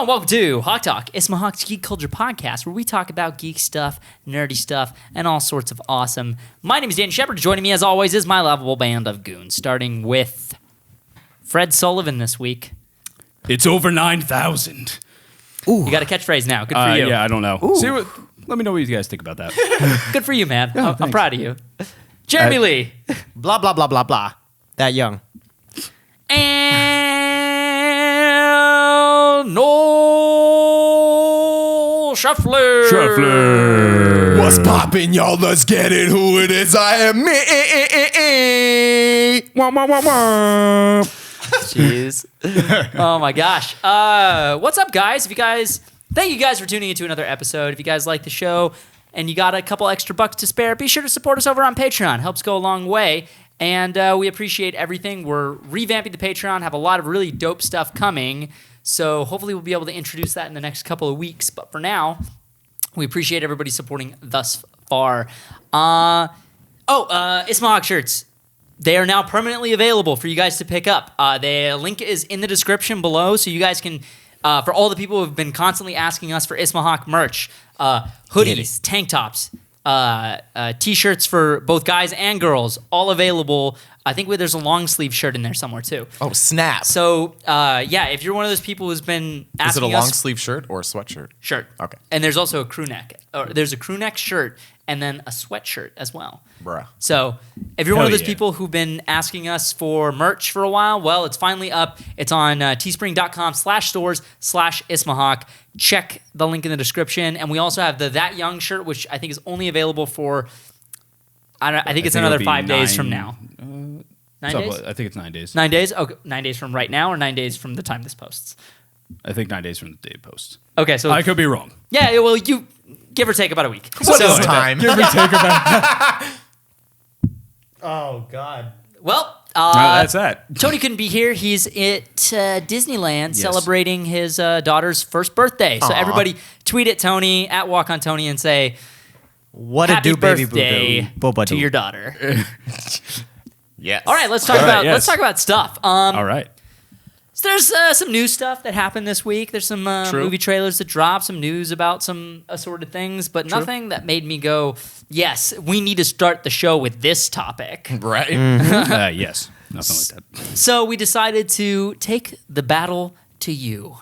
and welcome to HawkTalk. It's Hawk's Geek Culture Podcast, where we talk about geek stuff, nerdy stuff, and all sorts of awesome. My name is Dan Shepard. Joining me, as always, is my lovable band of goons, starting with Fred Sullivan this week. It's over 9,000. You got a catchphrase now. Good for you. Yeah, I don't know. Let me know what you guys think about that. Good for you, man. I'm proud of you. Jeremy Lee. Blah, blah, blah, blah, blah. That young. And Noel Shuffler. What's poppin', y'all? Let's get it. Who it is? I am me. Wah, wah, wah, wah. Jeez. Oh my gosh. What's up, guys? Thank you guys for tuning into another episode. If you guys like the show and you got a couple extra bucks to spare, be sure to support us over on Patreon. Helps go a long way. And we appreciate everything. We're revamping the Patreon, have a lot of really dope stuff coming. So hopefully we'll be able to introduce that in the next couple of weeks. But for now, we appreciate everybody supporting thus far. Ismahawk shirts. They are now permanently available for you guys to pick up. The link is in the description below, so you guys can, for all the people who have been constantly asking us for Ismahawk merch, hoodies, tank tops, T-shirts for both guys and girls, all available. I think there's a long sleeve shirt in there somewhere too. Oh, snap. So, if you're one of those people who's been asking us... Is it a long sleeve shirt or a sweatshirt? Shirt. Okay. And there's also a crew neck. Or there's a crew neck shirt and then a sweatshirt as well. Bruh. So if you're one of those people who've been asking us for merch for a while, well, it's finally up. It's on teespring.com/stores/Ismahawk. Check the link in the description. And we also have the That Young shirt, which I think is only available for, I think it's another 5 days from now. 9 days? I think it's 9 days. 9 days? Okay, 9 days from right now or 9 days from the time this posts? I think 9 days from the day it posts. Okay, so... I could be wrong. Yeah, well, you give or take about a week. What's this time? Give or take about... Oh, God. Well, that's that. Tony couldn't be here. He's at Disneyland celebrating his daughter's first birthday. So everybody tweet at Tony, at Walk on Tony, and say, What happy a do, baby birthday boo to your daughter. Yes. All right, let's talk about stuff. All right. So there's some new stuff that happened this week. There's some movie trailers that dropped, some news about some assorted things, but nothing that made me go, yes, we need to start the show with this topic. Right? Yes. Nothing like that. So we decided to take the battle to you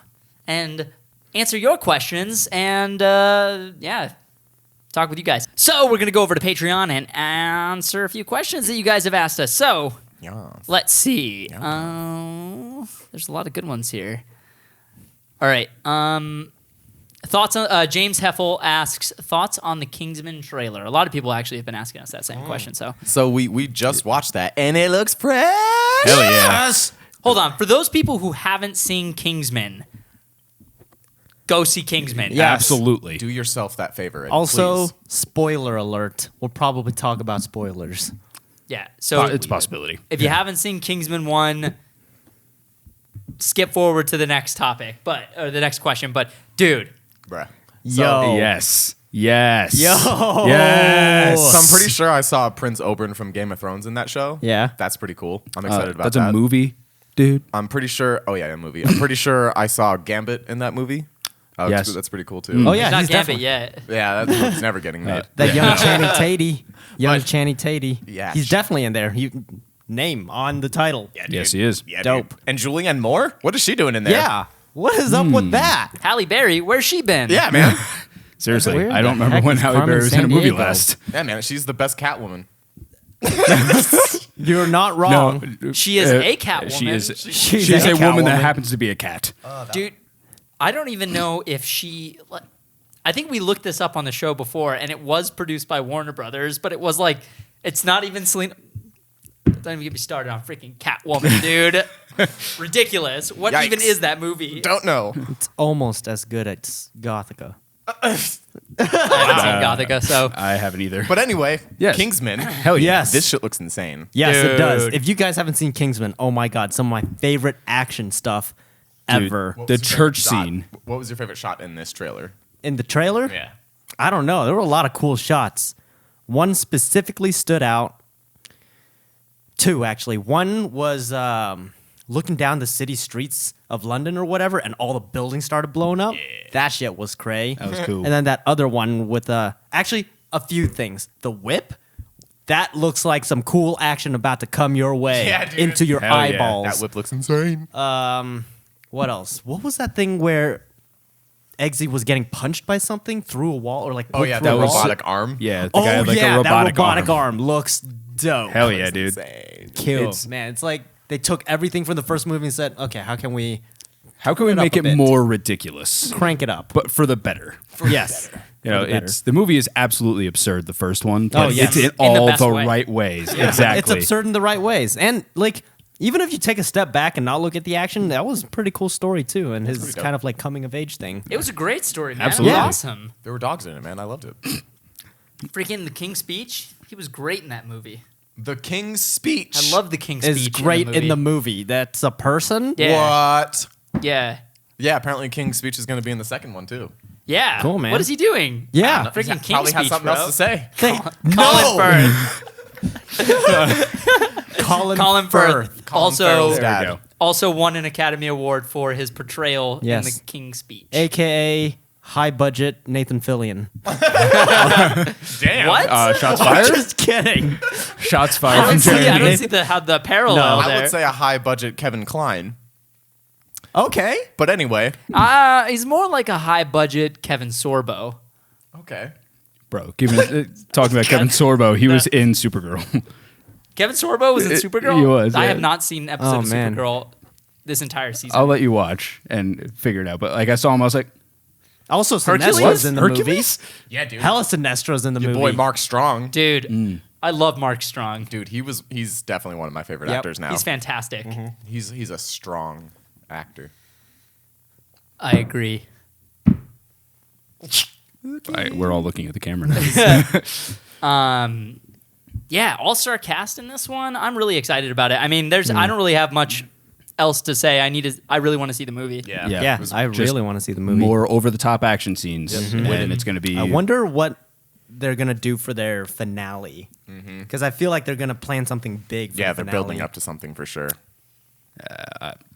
and answer your questions and, talk with you guys. So we're going to go over to Patreon and answer a few questions that you guys have asked us. So let's see. There's a lot of good ones here. All right. Thoughts on James Heffel asks, thoughts on the Kingsman trailer. A lot of people actually have been asking us that same question. So we just watched that, and it looks fresh. Hell yeah. Hold on. For those people who haven't seen Kingsman, go see Kingsman. Yeah. Absolutely. Do yourself that favor. And Also, please. spoiler alert. We'll probably talk about spoilers. Yeah. So It's a possibility. if you haven't seen Kingsman 1, skip forward to the next topic, or the next question. But dude, Bruh. Yo. Yes. Yes. Yo. Yes. So I'm pretty sure I saw Prince Oberyn from Game of Thrones in that show. Yeah. That's pretty cool. I'm excited about That's that. a movie, dude. I'm pretty sure. Oh, yeah, a movie. I'm pretty sure I saw Gambit in that movie. Yes. That's pretty cool, too. Oh, yeah. not He's Gambit definitely- yet. Yeah, that's never getting made. That young Channing Tatum. Channing Tatum. Yeah. He's definitely in there. Name on the title. Yeah, dude. Yes, he is. Yeah, Dope. dude. And Julianne Moore? What is she doing in there? Yeah. What is up with that? Halle Berry, where's she been? Yeah, man. Seriously, Where I don't the remember heck when is Halle Carmen Berry was in a movie Sandiego? last. Yeah, man. She's the best Catwoman. You're not wrong. She is a Catwoman. She is. She's She's a a woman that Catwoman. happens to be a cat. Dude, I don't even know if she... I think we looked this up on the show before, and it was produced by Warner Brothers, but it was like, it's not even Selena... Don't even get me started on freaking Catwoman, dude. Ridiculous. What Yikes. even is that movie? Don't know. It's almost as good as Gothica. I haven't seen Gothica, so... I haven't either. But anyway, Yes. Kingsman. Hell yeah. Yes. This shit looks insane. Yes, it does. Dude. If you guys haven't seen Kingsman, oh my God, some of my favorite action stuff Dude, ever. What The was your church favorite shot? scene. What was your favorite shot in this trailer? In the trailer? I don't know. There were a lot of cool shots. One specifically stood out. Two, actually. One was looking down the city streets of London or whatever, and all the buildings started blowing up. That shit was cray. That was cool. And then that other one with actually a few things. The whip. That looks like some cool action about to come your way Yeah, dude. into your Hell yeah. eyeballs. That whip looks insane. What else? What was that thing where Eggsy was getting punched by something through a wall or like Oh put yeah, through that a wall? robotic arm. Yeah, the Oh guy had like yeah, a robotic, that robotic arm. arm looks dope. Hell yeah, That's dude. insane. Kills, man. It's like they took everything from the first movie and said, okay, how can we How can we it up make a it bit. more ridiculous, crank it up? but for the better? Yes. You know, For the better. it's the movie is absolutely absurd. The first one, but Oh, yes. it's in In the all best the way. right ways. Exactly. It's absurd in the right ways. And like even if you take a step back and not look at the action, that was a pretty cool story too. And his pretty dope. kind of like coming of age thing. It was a great story, man. Absolutely. It was awesome. There were dogs in it, man. I loved it. Freaking the King's Speech. He was great in that movie. The King's Speech. I love the King's Is Speech. great in the movie. That's a person. Yeah. What? Yeah. Yeah, apparently King's Speech is going to be in the second one too. Yeah. Cool, man. What is he doing? Yeah. Freaking King's Probably has Speech, something bro. else to say. Colin Firth. Colin Firth. Colin Also, Farrell's There we dad. go. also won an Academy Award for his portrayal in Yes. the King's Speech. AKA high budget Nathan Fillion. Damn. What? Shots fired. Just kidding. Shots I fired from don't see, I Jeremy. don't see the parallel No. I there. would say a high budget Kevin Kline. Okay. But anyway. He's more like a high budget Kevin Sorbo. Okay. Bro, talking about Kevin Sorbo, he was in Supergirl. Kevin Sorbo was in Supergirl? he was, I yeah. have not seen an episode Oh, of man. Supergirl this entire season. I'll let you watch and figure it out. But like I saw him, I was like, Also, Hercules? Sinestro's in the movie. Hercules? Yeah, dude. Hella Sinestro's in the Your movie. boy Mark Strong. Dude, I love Mark Strong. Dude, he's definitely one of my favorite Yep. actors now. He's fantastic. He's a strong actor. I agree. We're all looking at the camera now. Yeah, all-star cast in this one. I'm really excited about it. I mean, I don't really have much else to say. I really want to see the movie. Yeah. Yeah, It was I just really want to see the movie. More over the top action scenes, and it's going to be. I wonder what they're gonna do for their finale, because I feel like they're gonna plan something big. For Yeah, the they're finale. building up to something for sure.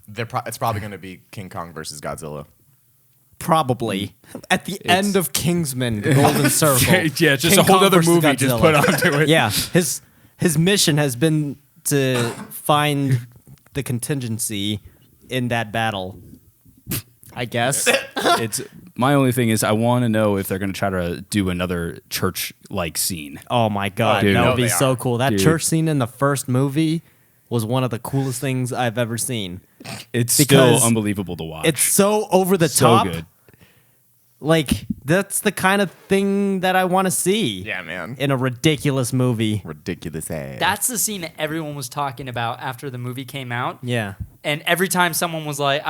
It's probably going to be King Kong versus Godzilla. Probably at the end of Kingsman, the Golden Circle. Yeah, just King a whole Kong other versus movie just Godzilla. put onto it. Yeah, his mission has been to find the contingency in that battle. I guess. It's my only thing is I want to know if they're going to try to do another church-like scene. Oh my god, Dude. that No, would be they so are. cool. That Dude. church scene in the first movie was one of the coolest things I've ever seen. It's Because still unbelievable to watch. It's so over the so top. good. Like that's the kind of thing that I want to see. Yeah, man. In a ridiculous movie. Ridiculous ass. That's the scene that everyone was talking about after the movie came out. Yeah. And every time someone was like,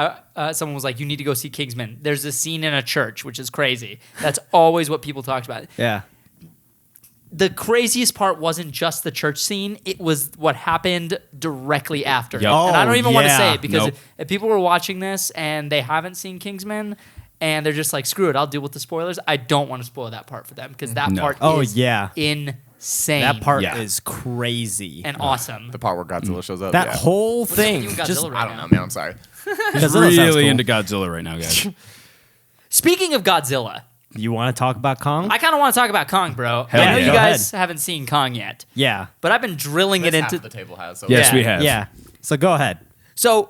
you need to go see Kingsman. There's a scene in a church, which is crazy. That's always what people talked about. Yeah. The craziest part wasn't just the church scene; it was what happened directly after. Yep. And I don't even want to yeah. say it because Nope. if people were watching this and they haven't seen Kingsman and they're just like, "Screw it, I'll deal with the spoilers." I don't want to spoil that part for them because that No. part Oh, is yeah. insane. That part Yeah. is crazy. and awesome. the part where Godzilla shows up. that yeah. whole What's up with thing. you and Godzilla Just right I don't now? know, man. I'm sorry. Godzilla sounds really cool. into Godzilla right now, guys. Speaking of Godzilla, You want to talk about Kong? I kind of want to talk about Kong, bro. Hell I know yeah. you Go guys haven't seen Kong yet, yeah. but I've been drilling This it half into. of the table has. So Yes, Yeah. we have. Yeah. So go ahead. So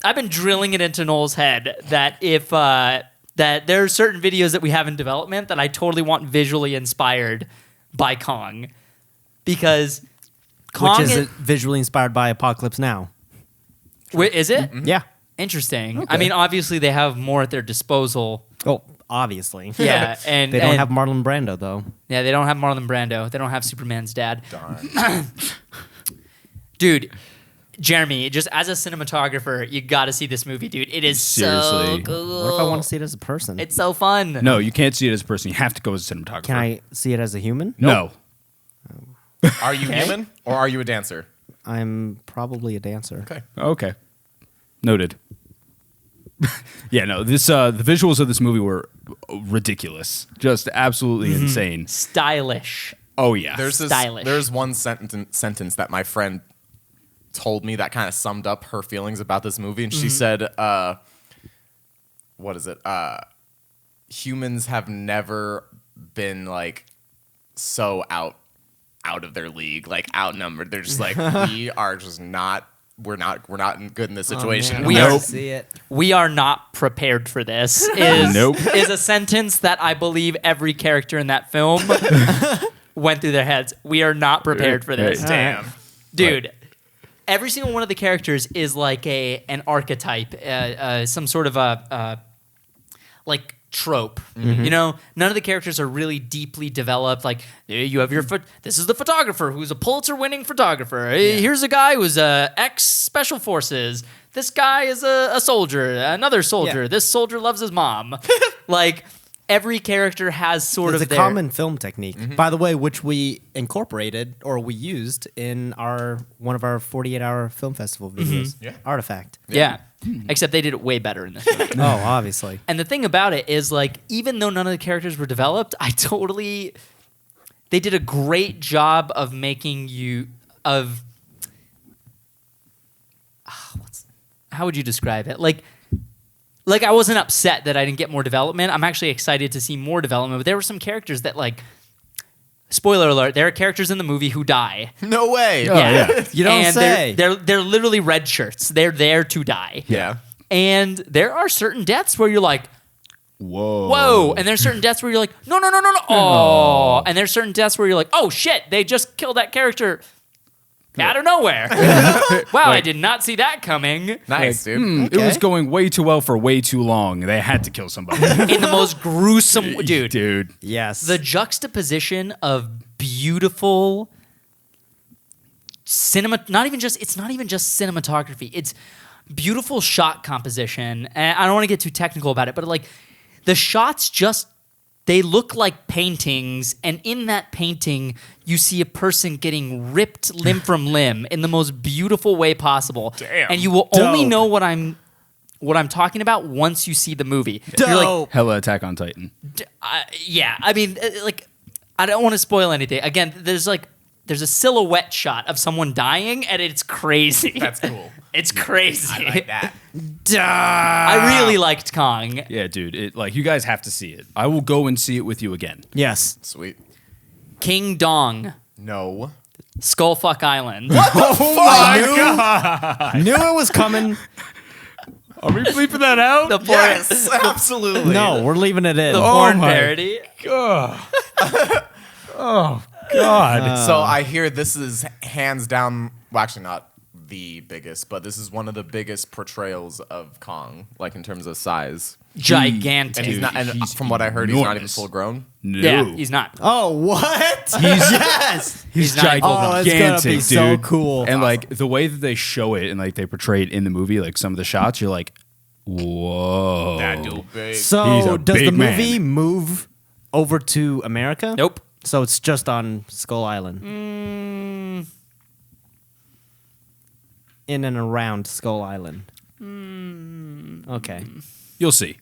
I've been drilling it into Noel's head that if that there are certain videos that we have in development that I totally want visually inspired by Kong, because Kong Which is visually inspired by Apocalypse Now. Is it Yeah. interesting? I mean, obviously they have more at their disposal. Oh, obviously. Yeah, and They don't and- have Marlon Brando though. Yeah, they don't have Marlon Brando. They don't have Superman's dad. Darn. Dude, Jeremy, just as a cinematographer, you got to see this movie, dude. It is so Seriously. cool. What if I want to see it as a person? It's so fun. No, you can't see it as a person. You have to go as a cinematographer. Can I see it as a human? No. Are you human or are you a dancer? I'm probably a dancer. Okay. Okay. Noted. Yeah, no. This the visuals of this movie were ridiculous. Just absolutely insane. Stylish. Oh yeah. There's Stylish. There's one sentence that my friend told me that kind of summed up her feelings about this movie, and she said, "What is it? Humans have never been like so out of their league, like outnumbered. They're just like we are just not. We're not good in this situation. Man, We I are- see it. We are not prepared for this. Is Nope. is a sentence that I believe every character in that film went through their heads. We are not prepared for this. Right. Damn. Dude, every single one of the characters is like an archetype, some sort of a like trope. You know, none of the characters are really deeply developed. Like you have this is the photographer who's a Pulitzer-winning photographer. Here's a guy who's ex special forces. This guy is a soldier, another soldier. Yeah. This soldier loves his mom. Like every character has sort It's of a their common film technique, by the way, which we incorporated or we used in one of our 48-hour film festival videos, Yeah. Artifact. yeah. Except they did it way better in this movie. Oh, obviously. And the thing about it is, like, even though none of the characters were developed, they did a great job of making you how would you describe it? Like I wasn't upset that I didn't get more development. I'm actually excited to see more development. But there were some characters that, like, spoiler alert, there are characters in the movie who die. No way. yeah. You don't And say. They're literally red shirts. They're there to die. Yeah. And there are certain deaths where you're like, Whoa. whoa. And there's certain deaths where you're like, no. Oh. And there's certain deaths where you're like, oh shit, they just killed that character out of nowhere. Wow, I did not see that coming. Nice, dude. It was going way too well for way too long. They had to kill somebody. In the most gruesome dude. Yes. The juxtaposition of beautiful cinema, it's not even just cinematography. It's beautiful shot composition. And I don't want to get too technical about it, but like the shots they look like paintings, and in that painting, you see a person getting ripped limb from limb in the most beautiful way possible. Damn. And you will only Dope. know what I'm talking about once you see the movie. You're like, Dope. Hella Attack on Titan. yeah, I mean, like, I don't want to spoil anything. Again, there's a silhouette shot of someone dying, and it's crazy. That's cool. It's crazy. I like that. I really liked Kong. Yeah, dude. You guys have to see it. I will go and see it with you again. Yes. Sweet. King Dong, No. Skullfuck Island. Knew it was coming. Are we bleeping that out? The porn, Yes, absolutely. No, we're leaving it in. the Oh porn my parody. God. So I hear this is hands down. Well, actually, not the biggest, but this is one of the biggest portrayals of Kong, like in terms of size. Gigantic. And he's not. And he's from what I heard, he's not even enormous. full grown. No. Yeah, he's not. Oh, what? yes. He's not- gigantic, Oh, it's gonna be so dude. cool. And like the way that they show it and like they portray it in the movie, like some of the shots, you're like, whoa. That dude big. He's So a does the big man. movie move over to America? Nope. So it's just on Skull Island. In and around Skull Island. Okay. You'll see.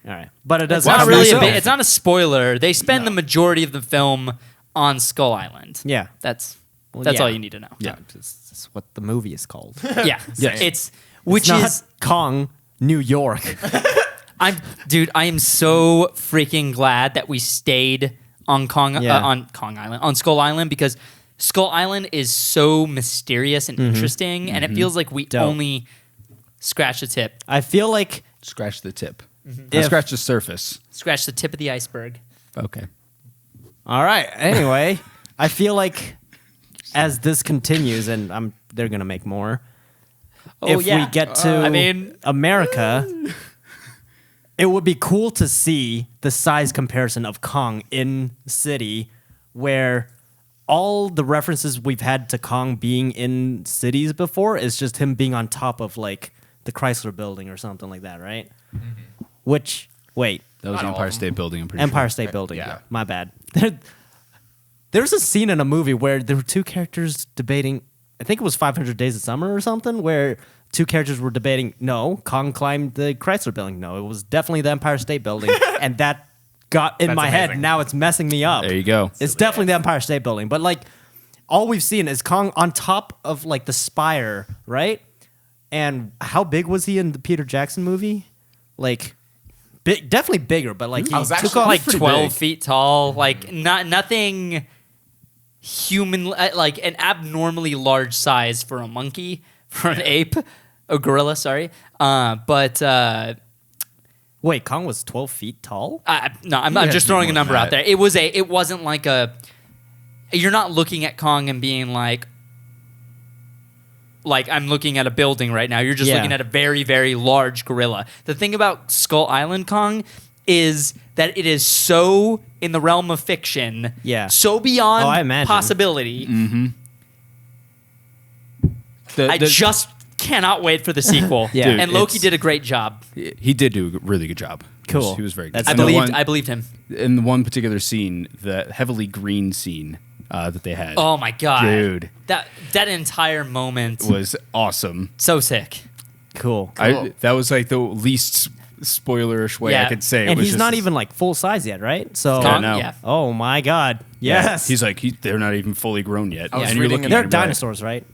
All right. But it It's doesn't not Watch really myself. it's not a spoiler. They spend the majority of the film on Skull Island. Yeah. That's Well, all yeah. you need to know. Yeah. That's what the movie is called. Yeah. Yes. It's which It's not is Kong, New York. I am so freaking glad that we stayed on Yeah. on Skull Island, because Skull Island is so mysterious and interesting, and it feels like we Dope. only scratched the tip, I feel like Scratch the tip. If- Scratch the surface. scratch the tip of the iceberg. Okay. all right. Anyway, I feel like as this continues, and they're gonna make more. Oh, if yeah. we get to I mean- America, it would be cool to see the size comparison of Kong in city, where all the references we've had to Kong being in cities before is just him being on top of like the Chrysler Building or something like that, right? Which wait, That was Not the all Empire of them. State Building, I'm pretty Empire sure. State Building. Yeah. My bad. There's a scene in a movie where there were two characters debating. I think it was 500 Days of Summer or something, where two characters were debating. No, Kong climbed the Chrysler Building. No, it was definitely the Empire State Building, and that got in That's my head. amazing. Now it's messing me up. There you go. It's definitely the Empire State Building, but like, all we've seen is Kong on top of like the spire, right? And how big was he in the Peter Jackson movie? Like, big, definitely bigger, but like he I was took actually off like pretty 12 big. feet tall, like nothing human, like an abnormally large size for a monkey, for an ape, a gorilla, sorry. But Wait, Kong was 12 feet tall? no, I'm not Yeah, just throwing a more than number out that. there. It wasn't like you're not looking at Kong and being like I'm looking at a building right now. You're just Yeah. looking at a very, very large gorilla. The thing about Skull Island Kong is that it is so in the realm of fiction, Yeah. so beyond Oh, I imagine. possibility. The- I the- just cannot wait for the sequel. Yeah. Dude, and Loki it's- did a great job. he did do a really good job. Cool. He was very good. That's I And the believed him. in the one particular scene, the heavily green scene that they had Oh my god, Dude. that entire moment was awesome. so sick. Cool. That was like the least spoilerish way I Yeah. could say it. And was he's just- not even like full size yet, right? So, Kong, no. yeah. oh my God. Yeah. Yes. He's like they're not even fully grown yet. I was And you're reading looking an- They're at him like- dinosaurs, right?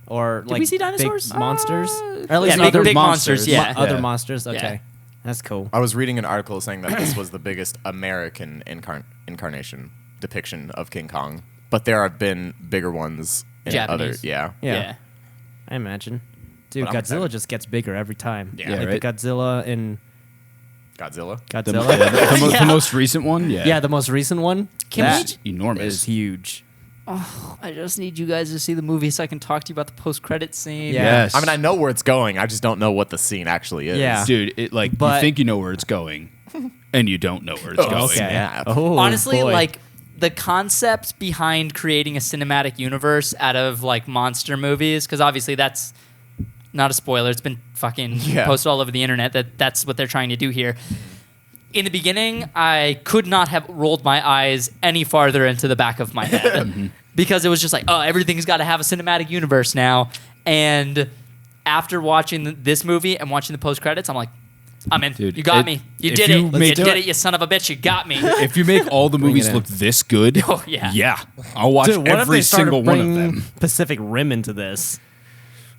Or like we see dinosaurs? big monsters? Or at Yeah, least big, other big monsters. monsters. Yeah. other Yeah. monsters. Okay. Yeah. That's cool. I was reading an article saying that this was the biggest American incarnation depiction of King Kong, but there have been bigger ones in other. Japanese. Yeah. Yeah. I imagine. Dude, But I'm Godzilla excited. just gets bigger every time. Yeah. Like right. the Godzilla in Godzilla. Godzilla. The most recent one. Yeah. Yeah, the most recent one. Can that we- enormous. is huge. I just need you guys to see the movie so I can talk to you about the post-credit scene. Yeah. Yes. I mean, I know where it's going. I just don't know what the scene actually is. Yeah. dude, it like you But- think you know where it's going, and you don't know where it's Oh, going. Okay. snap. Oh, Honestly, boy. like the concept behind creating a cinematic universe out of like monster movies, because obviously that's not a spoiler. It's been fucking Yeah. posted all over the internet that's what they're trying to do here. In the beginning, I could not have rolled my eyes any farther into the back of my head because it was just like, oh, everything's got to have a cinematic universe now. And after watching this movie and watching the post credits, I'm like, I'm in. Dude, you got it- me. You if did you it. make You did it- it, you son of a bitch. You got me. If you make all the movies it look this good, Oh, yeah. I'll watch Dude, what if every they started single one of bringing them. Pacific Rim into this?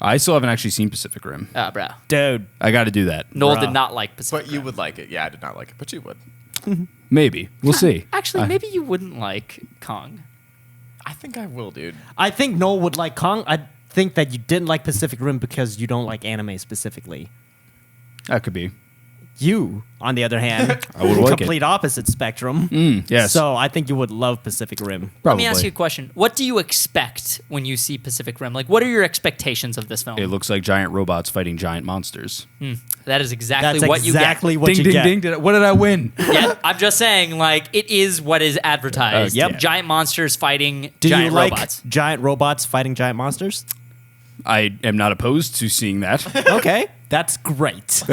I still haven't actually seen Pacific Rim. Bro. Dude. I got to do that. Noel Bruh. did not like Pacific But you Rim. would like it. Yeah, I did not like it, but you would. Maybe we'll see. Actually, maybe you wouldn't like Kong. I think I will, dude. I think Noel would like Kong. I think that you didn't like Pacific Rim because you don't like anime specifically. That could be. You, on the other hand, I would like it. complete opposite spectrum. Yes. So I think you would love Pacific Rim. Let Probably. me ask you a question. What do you expect when you see Pacific Rim? Like, what are your expectations of this film? It looks like giant robots fighting giant monsters. That is exactly That's what exactly you what ding, you ding, get. ding! What did I win? get. Yeah, I'm just saying, like, it is what is advertised. Yep. Giant monsters fighting Do giant you like robots. giant robots fighting giant monsters? I am not opposed to seeing that. Okay, that's great.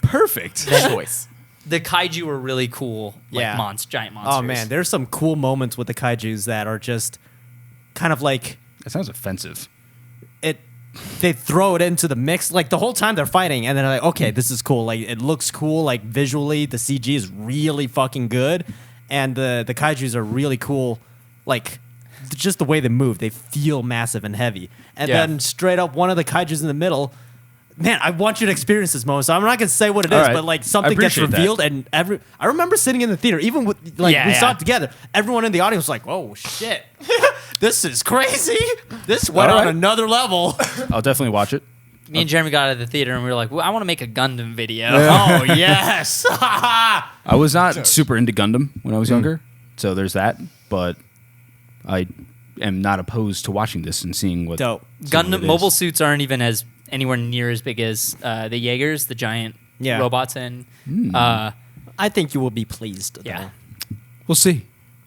Perfect. Choice. The kaiju are really cool. Like, Yeah. giant monsters. Oh man, there's some cool moments with the kaijus that are just kind of like That sounds offensive. it. They throw it into the mix like the whole time they're fighting, and then they're like, okay, this is cool. Like it looks cool. Like visually, the CG is really fucking good, and the kaijus are really cool. Like just the way they move, they feel massive and heavy. And Yeah. then straight up, one of the kaijus in the middle. Man, I want you to experience this moment. So I'm not gonna say what it is, All right. but like I something gets appreciate that. revealed, and I remember sitting in the theater, even with like Yeah, we saw yeah. it together. Everyone in the audience was like, "Oh shit, this is crazy! This went All on right. another level." I'll definitely watch it. Me and Jeremy got out of the theater and we were like, well, I want to make a Gundam video. Oh yes, I was not super into Gundam when I was younger, so there's that. But I am not opposed to watching this and seeing what dope. seeing what Gundam it mobile is. suits aren't even as anywhere near as big as the Jaegers, the giant Yeah. robots in. I think you will be pleased. Yeah. though. We'll see.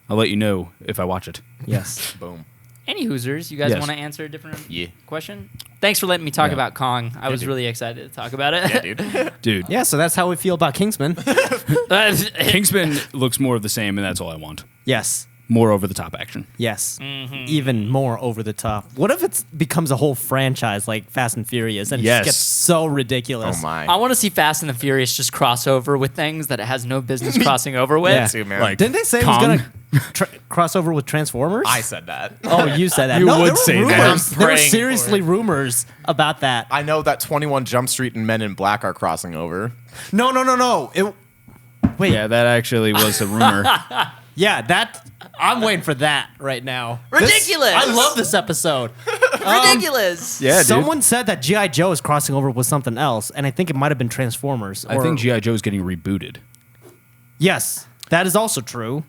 I'll let you know if I watch it. Yes. Boom. Any Hoosers, you guys Yes. want to answer a different Yeah. question? Thanks for letting me talk Yeah. about Kong. I was dude. really excited to talk about it. Yeah, dude. Dude, Yeah. So that's how we feel about Kingsman. Kingsman looks more of the same, and that's all I want. yes. More over the top action. Yes. Even more over the top. What if it becomes a whole franchise like Fast and Furious and it Yes. just gets so ridiculous? Oh my. I want to see Fast and the Furious just cross over with things that it has no business crossing over with. Yeah. Too, man. Like Didn't they say it was Kong? gonna crossover with Transformers? I said that. Oh, you said that. You no, would there were say that. rumors. I'm There were praying seriously for it. rumors about that. I know that 21 Jump Street and Men in Black are crossing over. No. Wait. Yeah, that actually was a rumor. Yeah, that. I'm waiting for that right now. Ridiculous. I love this episode. Ridiculous. Yeah, dude. Someone said that G.I. Joe is crossing over with something else, and I think it might have been Transformers. I think G.I. Joe's getting rebooted. Yes, that is also true.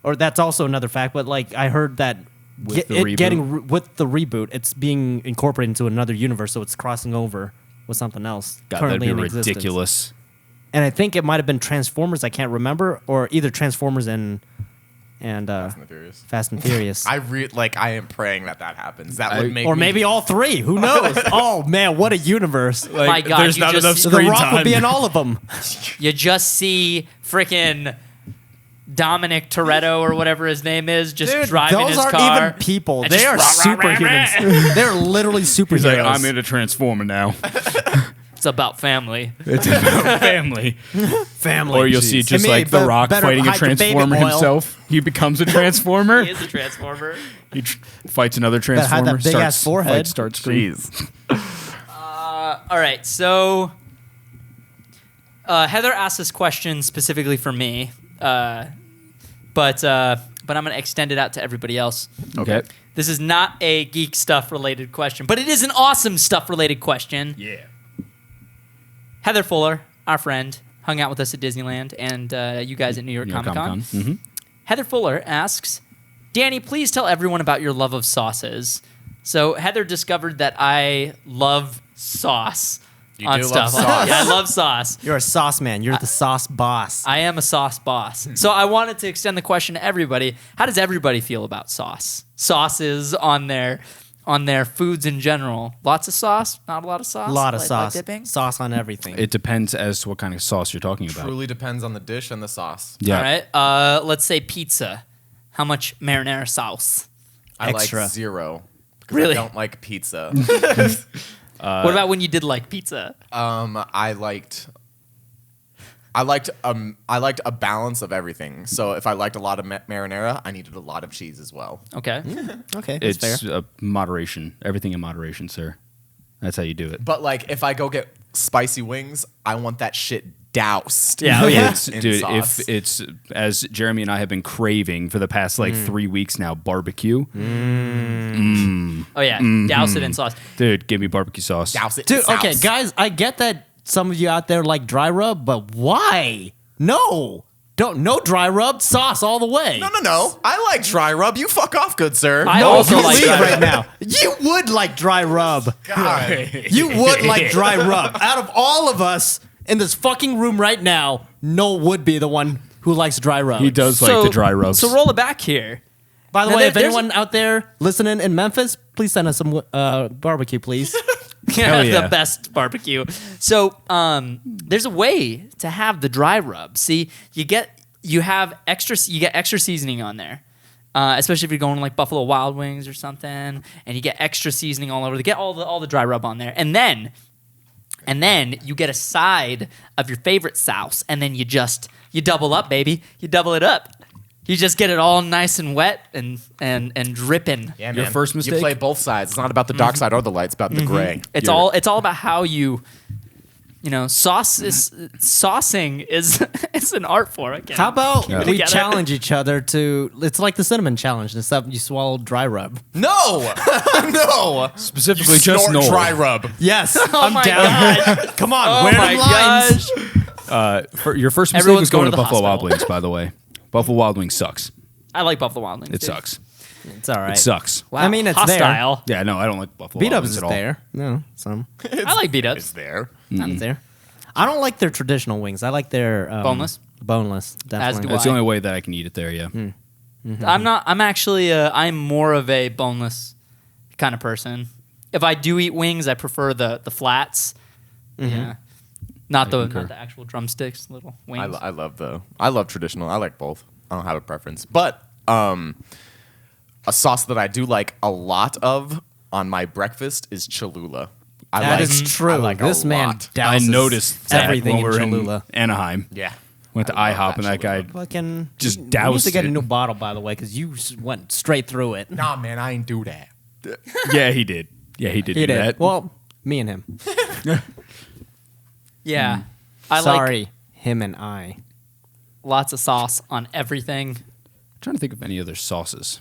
Or that's also another fact, but like I heard that With the reboot? with the reboot, it's being incorporated into another universe, so it's crossing over with something else God, currently that'd in be existence. ridiculous. And I think it might have been Transformers. I can't remember, or either Transformers and Fast and Furious. I am praying that happens. That would make or me maybe all three. Who knows? Oh man, what a universe! My God, there's you not just- enough The The screen Rock time. would be in all of them. You just see freaking Dominic Toretto or whatever his name is just driving those his aren't car. even people. and They just are rah, rah, rah, superhumans. They're literally superheroes. He's like, I'm in a Transformer now. It's about family. It's about family. family. Or you'll see Jeez. just It may like The be Rock better fighting a hide the baby Transformer oil. himself. He becomes a Transformer. He is a transformer. He fights another hide that Transformer. big-ass forehead. Starts screen. All right, so Heather asked this question specifically for me, but I'm going to extend it out to everybody else. Okay. This is not a geek stuff related question, but it is an awesome stuff related question. Yeah. Heather Fuller, our friend, hung out with us at Disneyland and you guys at New York Comic Con. Mm-hmm. Heather Fuller asks, Danny, please tell everyone about your love of sauces. So Heather discovered that I love sauce You on do love stuff. sauce. Yeah, I love sauce. You're a sauce man. You're the sauce boss. I am a sauce boss. So I wanted to extend the question to everybody. How does everybody feel about sauce? Sauces on their foods in general. Lots of sauce? Not a lot of sauce? A lot of Like sauce. dipping? Sauce on everything. It depends as to what kind of sauce you're talking about. Truly depends on the dish and the sauce. Yeah. All right. Let's say pizza. How much marinara sauce? I Extra. like 0 because Really? I don't like pizza. What about when you did like pizza? I liked a balance of everything. So if I liked a lot of marinara, I needed a lot of cheese as well. Okay. okay, that's It's fair. moderation. Everything in moderation, sir. That's how you do it. But like if I go get spicy wings, I want that shit doused. Yeah, oh, yeah. It's, in dude, sauce. if it's as Jeremy and I have been craving for the past like 3 weeks now, barbecue. Oh, yeah. Douse it in sauce. Dude, give me barbecue sauce. Douse it in Dude, okay, sauce. guys, I get that some of you out there like dry rub, but why? No. No dry rub, sauce all the way. No. I like dry rub. You fuck off, good sir. I No, also you like leave dry right rub. now. You would like dry rub. God. You would like dry rub. Out of all of us in this fucking room right now, Noel would be the one who likes dry rub. He does like the dry rubs. So roll it back here. By the Now, way, if there's- anyone out there listening in Memphis, please send us some barbecue, please. Hell yeah. The best barbecue. So there's a way to have the dry rub. See, you get extra seasoning on there. Especially if you're going to like Buffalo Wild Wings or something, and you get extra seasoning all over. Get all the dry rub on there, and then you get a side of your favorite sauce, and then you double up, baby. You double it up. You just get it all nice and wet and dripping. Yeah, Your man. first mistake? You play both sides. It's not about the dark side or the light. It's about the gray. It's all about how you saucing is it's an art form. How about we Together. challenge each other to? It's like the cinnamon challenge, except you swallow dry rub. No, no. Specifically, You just snort Noel. dry rub. Yes, Oh I'm my down. God. Come on, Oh wear my them lines. gosh. For your first mistake Everyone's was going going to to the Buffalo Wild hospital. Wings, by the way. Buffalo Wild Wings sucks. I like Buffalo Wild Wings. It dude. sucks. It's all right. It sucks. Wow. I mean, it's hostile. Yeah, no, I don't like Buffalo Beat Wild ups Wings is at all. there. No, some. I like beat It's ups. there. Not there. I don't like their traditional wings. I like their Boneless? Boneless, definitely. do That's I. the only way that I can eat it there, yeah. I'm actually I'm more of a boneless kind of person. If I do eat wings, I prefer the flats. Yeah. Not the actual drumsticks, little wings. I love traditional. I like both. I don't have a preference. But a sauce that I do like a lot of on my breakfast is Cholula. That is true. I like This a man lot. I douses noticed that everything when we were in in Cholula. Anaheim. Yeah. Went to I love IHOP and that guy. Fucking Just we need doused to get it. a new bottle, by the way, because you went straight through it. Nah, man, I ain't do that. Yeah, he did. Yeah, he did He do did. that. Well, me and him. Yeah. I like Sorry, him and I. lots of sauce on everything. I'm trying to think of any other sauces.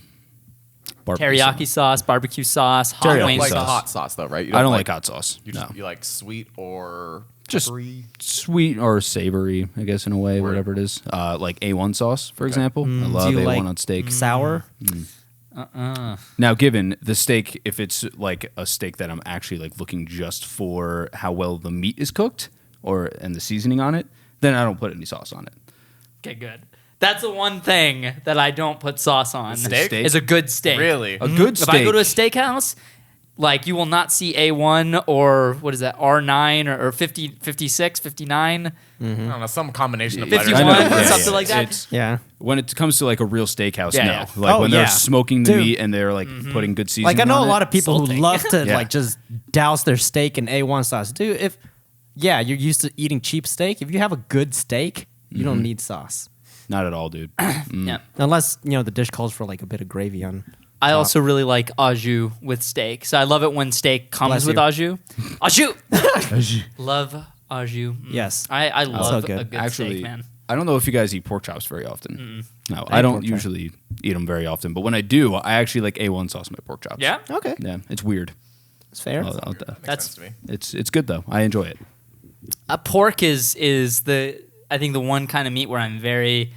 Teriyaki sauce, barbecue sauce, hot Teriyaki wing Like sauce. the hot sauce though, right? You I don't like hot sauce. You, No. you like sweet or Just peppery? sweet or savory, I guess, in a way, Word. whatever it is. Like A1 sauce, for example. I Do love you A1 like on steak. Sour? Now, given the steak, if it's like a steak that I'm actually like looking just for how well the meat is cooked and the seasoning on it, then I don't put any sauce on it. Okay, good. That's the one thing that I don't put sauce on. Steak? Is a good steak. Really? A good If steak. I go to a steakhouse, like you will not see A1 or what is that, R9 or 50, 56, 59, I don't know, some combination of 51, I know, yeah, something yeah. like that. It's- Yeah. when it comes to like a real steakhouse, Yeah, no. yeah. Like Oh, when yeah. they're smoking the Dude. meat and they're like putting good seasoning Like I know on a lot it. of people Salting. who love to Yeah. like just douse their steak in A1 sauce. Dude, if you're used to eating cheap steak, if you have a good steak, you don't need sauce. Not at all, dude. Yeah. Unless, the dish calls for like a bit of gravy on. I also really like au jus with steak. So I love it when steak comes Bless with you. au jus. Au jus. Love au jus. Yes. I love good. a good Actually, steak, man. I don't know if you guys eat pork chops very often. No, I I eat don't pork chop. usually eat them very often. But when I do, I actually like A1 sauce on my pork chops. Yeah? Okay. Yeah, it's weird. It's fair. I'll- Makes That's- sense to me. it's good though. I enjoy it. Pork is I think the one kind of meat where I'm very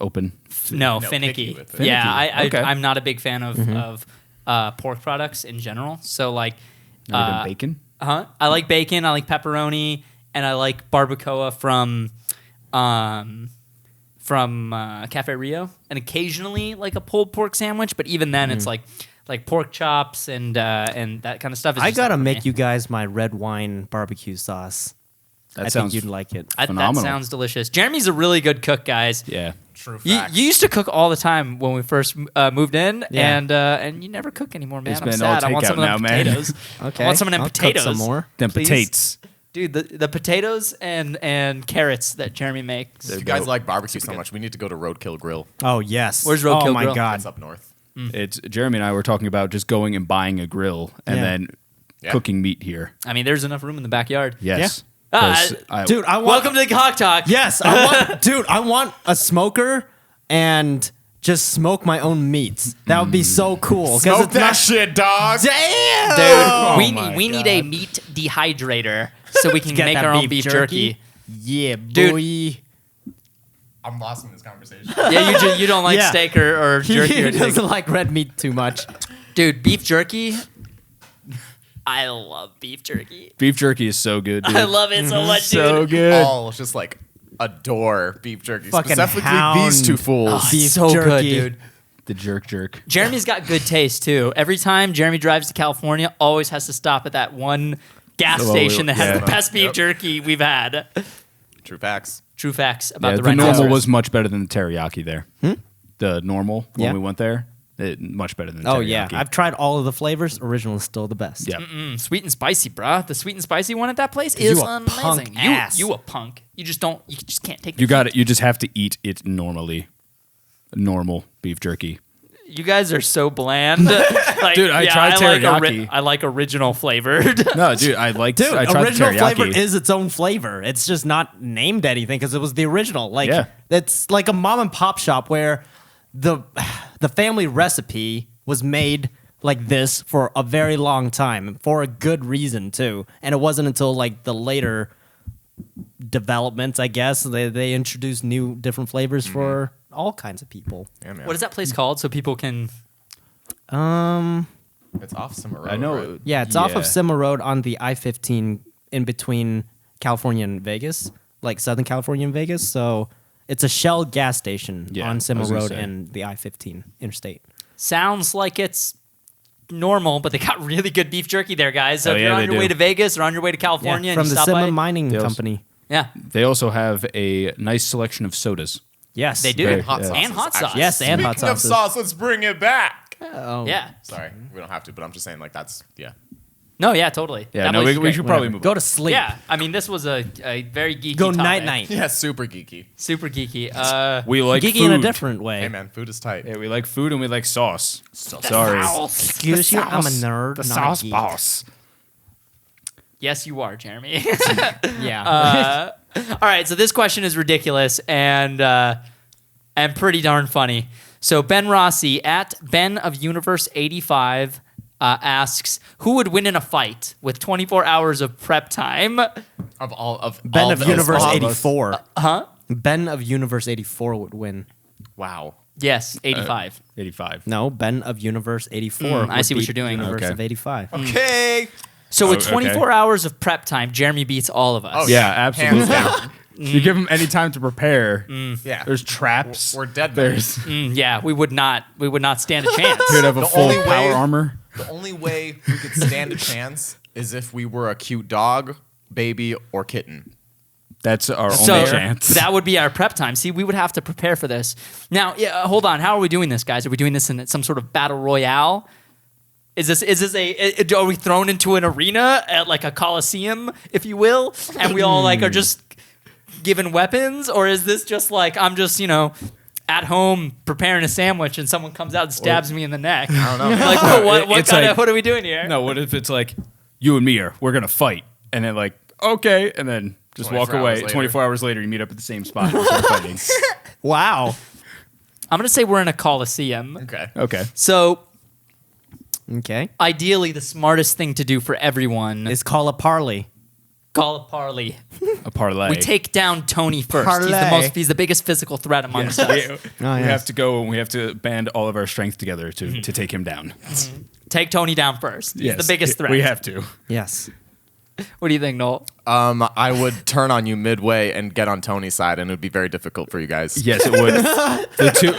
Open. finicky. picky with it. Yeah, Finicky. Okay. I'm not a big fan of pork products in general. So like, Not even bacon. I like bacon, I like pepperoni, and I like barbacoa from Cafe Rio, and occasionally like a pulled pork sandwich. But even then, it's like pork chops and that kind of stuff. Is I just gotta not for make me. you guys my red wine barbecue sauce. That I sounds think you'd like it. That phenomenal. sounds delicious. Jeremy's a really good cook, guys. Yeah. True You facts. used to cook all the time when we first moved in, Yeah. and you never cook anymore, man. It's I'm been all sad. I want some of takeout them now, man. potatoes. Okay. I want some of them I'll cook potatoes. some more. Them Please. potatoes. Dude, the potatoes and carrots that Jeremy makes. if you guys like barbecue so much, we need to go to Roadkill Grill. Oh yes. Where's Roadkill Oh my Grill? god. It's up north. It's Jeremy and I were talking about just going and buying a grill and Yeah. then Yeah. cooking meat here. I mean, there's enough room in the backyard. Yes. Ah, 'Cause Dude, I want Welcome to the HawkTalk. Yes, I want a smoker and just smoke my own meats. That would be so cool. 'cause Smoke it's that not- shit, dog. Damn! Dude, Oh my we need a God. meat dehydrator so we can Get make that our own beef jerky. Yeah, Dude. boy. I'm lost in this conversation. Yeah, you don't like Yeah. steak or jerky He or anything. doesn't like red meat too much. Dude, beef jerky. I love beef jerky. beef jerky is so good, dude. I love it so much, dude. so good. All just like adore beef jerky. Fucking Specifically hound. these two fools. Oh, Beef it's so good, jerky. dude. The jerk. Jeremy's got good taste too. Every time Jeremy drives to California, always has to stop at that one gas Oh, station that has yeah. the best beef Yep. jerky we've had. True facts. True facts about Yeah, the the Red normal Restaurant. was much better than the teriyaki there. The normal when Yeah. we went there, much better than the Oh teriyaki. yeah, I've tried all of the flavors. Original is still the best. Yeah. Sweet and spicy, bruh. The sweet and spicy one at that place You is a amazing. punk ass. You a punk. You just can't take the You got it. You just have to eat it normally. Normal beef jerky. You guys are so bland. Like, Dude, I tried teriyaki. I like original flavored. No, dude, I Dude, tried the original teriyaki. flavor is its own flavor. It's just not named anything because it was the original. Like Yeah. it's like a mom and pop shop where the family recipe was made like this for a very long time for a good reason too. And it wasn't until like the later developments, I guess, they introduced new different flavors for all kinds of people. Yeah, man. What is that place called so people can... It's off Simmer Road. I know. right? Yeah, it's off of Simmer Road on the I-15 in between California and Vegas, like Southern California and Vegas. So it's a Shell gas station Yeah, I on Simmer was gonna Road say. and the I-15 interstate. Sounds like it's normal, but they got really good beef jerky there, guys. So Oh, if yeah, you're on they your way do. to Vegas or on your way to California from and you the stop Simmer by... Mining Yes. Company. Yeah, They also have a nice selection of sodas. Yes, they do. Very- Hot yeah. sauces, And hot sauce. actually. Yes, and hot Speaking of sauces. sauce, let's bring it back. Oh. Yeah. Sorry, we don't have to, but I'm just saying, like, that's, yeah. No, yeah, totally. Yeah, That no, was we great. should probably move Go on. to sleep. Yeah, I mean, this was a very geeky Go topic. night night. Yeah, super geeky. Super geeky. We like Geeky food. in a different way. Hey man, food is tight. Yeah, we like food and we like sauce. Sorry. Excuse you, I'm a nerd. The not a sauce geek. boss. Yes, you are, Jeremy. Yeah. All right, so this question is ridiculous and pretty darn funny. So Ben Rossi at Ben of Universe 85 asks, who would win in a fight with 24 hours of prep time? Of all of Ben all of those Universe models. 84. Huh? Ben of Universe 84 would win. Wow. Yes, 85. 85. No, Ben of Universe 84. I would see what beat you're doing. Universe Okay. of 85. Okay. So with Oh, okay. 24 hours of prep time, Jeremy beats all of us. Oh, Yeah, Hands absolutely. down. You give them any time to prepare. Yeah. There's traps. We're dead men. There's Yeah, we would not stand a chance. you'd have a The full only power way- armor. The only way we could stand a chance is if we were a cute dog, baby, or kitten. That's our So only chance. that would be our prep time. See, we would have to prepare for this. Now, yeah, hold on. How are we doing this, guys? Are we doing this in some sort of battle royale? Is this are we thrown into an arena at like a coliseum, if you will, and we all like are just given weapons, or is this just like I'm just at home preparing a sandwich and someone comes out and stabs me in the neck? I don't know. Like what It's kind like- of what are we doing here? No, what if it's like you and me we're gonna fight, and then like okay, and then just walk 24 away. hours later. 24 hours later, you meet up at the same spot and start fighting. Wow. I'm gonna say we're in a coliseum. Okay. Okay. So Okay. ideally, the smartest thing to do for everyone Is call a parley. call a parley. A parlay. We take down Tony first. Parlay. He's the biggest physical threat amongst us. we yes. have to go and we have to band all of our strength together to take him down. Take Tony down first. He's the biggest threat. We have to. Yes. What do you think, Noel? I would turn on you midway and get on Tony's side, and it would be very difficult for you guys. Yes, it would.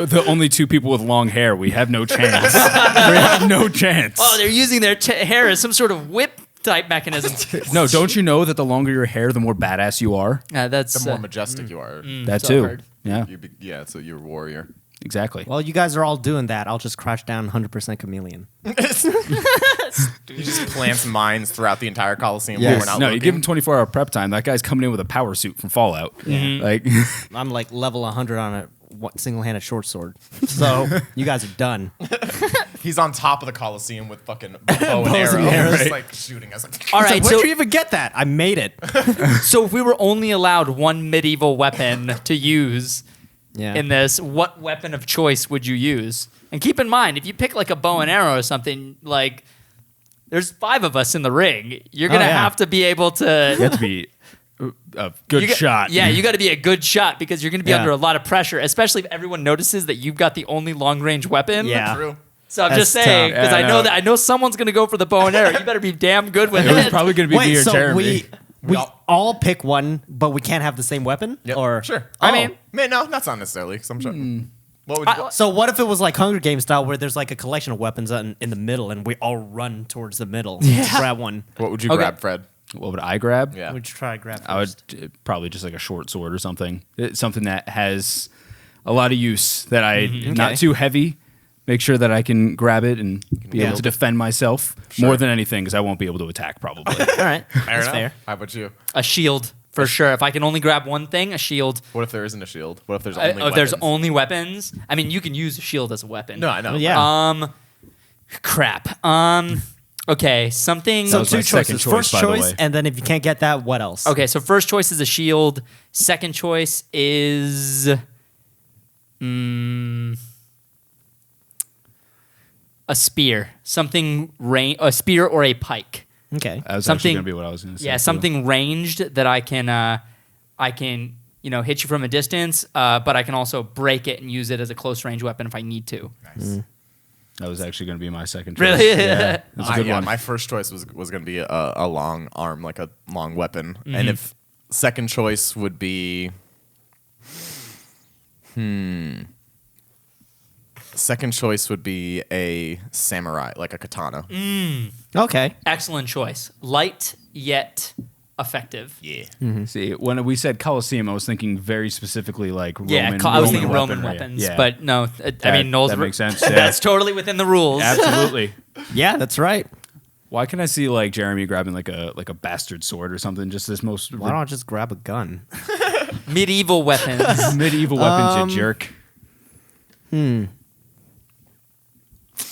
The only two people with long hair, we have no chance. We have no chance. Oh, they're using their hair as some sort of whip type mechanism. No, don't you know that the longer your hair, the more badass you are? That's The more majestic you are. That so too. hard. Yeah, Yeah, so you're a warrior. exactly. Well, you guys are all doing that. I'll just crash down 100% chameleon. He just plants mines throughout the entire Coliseum Yes. when we're not No, looking. you give him 24-hour prep time. That guy's coming in with a power suit from Fallout. Like, I'm like level 100 on a single-handed short sword. So you guys are done. He's on top of the Coliseum with fucking bow and Bows and arrow. arrows. Just like shooting us. Like, all It's right. like, where'd So, you even get that? I made it. so if we were only allowed one medieval weapon to use Yeah. in this, what weapon of choice would you use? And keep in mind, if you pick like a bow and arrow or something, like there's 5 of us in the ring. You're gonna yeah. have to be able to. you have to be a good You got- shot. Yeah, you got to be a good shot because you're going to be Yeah. under a lot of pressure, especially if everyone notices that you've got the only long range weapon. Yeah. True. So I'm That's just saying tough. because Yeah, I know no. that I know someone's going to go for the bow and arrow. You better be damn good with It was it. probably going to be me Wait, or so Jeremy. we all pick one, but we can't have the same weapon? Yep. Or Sure. I mean- no, that's not necessarily. Because I'm sure. What would you, So what if it was like Hunger Games style, where there's like a collection of weapons in the middle, and we all run towards the middle to grab one? what would you Okay. grab, Fred? What would I grab? Yeah. Would you try to grab? I would first? probably just like a short sword or something. Something that has a lot of use that I not Okay. too heavy. Make sure that I can grab it and be able wield to it. defend myself more than anything because I won't be able to attack probably. All right, Fair that's enough. fair. How about you? A shield for sure. If I can only grab one thing, a shield. What if there isn't a shield? What if there's If only there's weapons? only weapons, I mean, you can use a shield as a weapon. No, I know. Well, yeah. Crap. Okay, something. So was my two second choices. choice, First by the choice, way. and then if you can't get that, what else? Okay, so first choice is a shield. Second choice is a spear. A spear or a pike. Okay. That was Something- actually going to be what I was going to say. Yeah, too. something ranged that I can hit you from a distance, but I can also break it and use it as a close range weapon if I need to. Nice. That was actually going to be my second choice. Really? Yeah, that's a good one. My first choice was going to be a long arm, like a long weapon. Mm-hmm. And if second choice would be, second choice would be a samurai, like a katana. Okay. Excellent choice. Light yet effective. Yeah. See, when we said Colosseum, I was thinking very specifically like Roman. Yeah, I was thinking Roman weaponry. weapons, Yeah. but no, I mean, Noel's that makes sense, yeah. That's totally within the rules. Absolutely. Yeah, that's right. Why can I see like Jeremy grabbing like a bastard sword or something? Just this most Why don't I just grab a gun? Medieval weapons. medieval weapons, you jerk.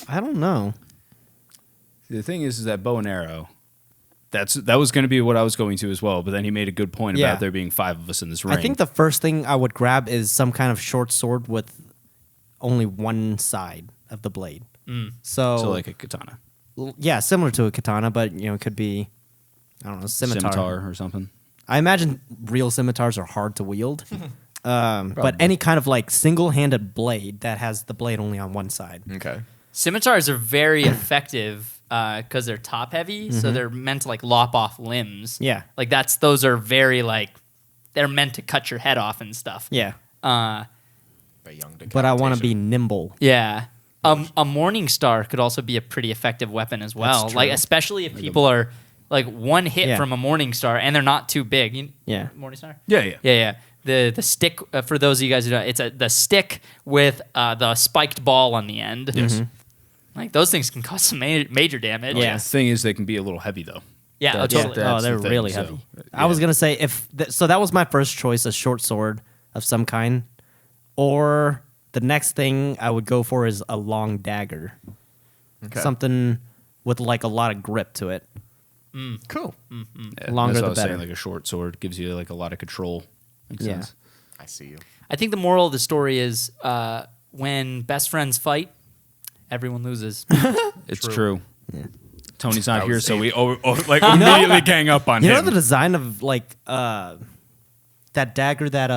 I don't know. The thing is that bow and arrow. That was going to be what I was going to as well. But then he made a good point Yeah. about there being 5 of us in this ring. I think the first thing I would grab is some kind of short sword with only one side of the blade. So so like a katana, yeah, similar to a katana, but it could be, I don't know, scimitar. or something. I imagine real scimitars are hard to wield. But any kind of like single-handed blade that has the blade only on one side. Okay. Scimitars are very effective because they're top heavy, so they're meant to like lop off limbs. Yeah. Like those are very like they're meant to cut your head off and stuff. Yeah. Uh, But I want to be nimble. yeah. A morning star could also be a pretty effective weapon as well. That's Like true. especially if people are like one hit Yeah. from a morning star and they're not too big. Yeah. Morning star. Yeah. Yeah. The stick for those of you guys who don't, it's the stick with the spiked ball on the end. Yes. Like those things can cause some major damage. Yeah. The thing is, they can be a little heavy though. Yeah. That's- Totally. that's they're the thing, really so, heavy. I was gonna say so that was my first choice, a short sword of some kind, or the next thing I would go for is a long dagger, Okay. something with like a lot of grip to it. Cool. Yeah, Longer that's what the I was better. saying, like a short sword gives you like a lot of control. Makes Yeah. sense. I see you. I think the moral of the story is when best friends fight, everyone loses. It's true. Tony's not That here, was so safe. we like immediately gang up on You him. know the design of like that dagger that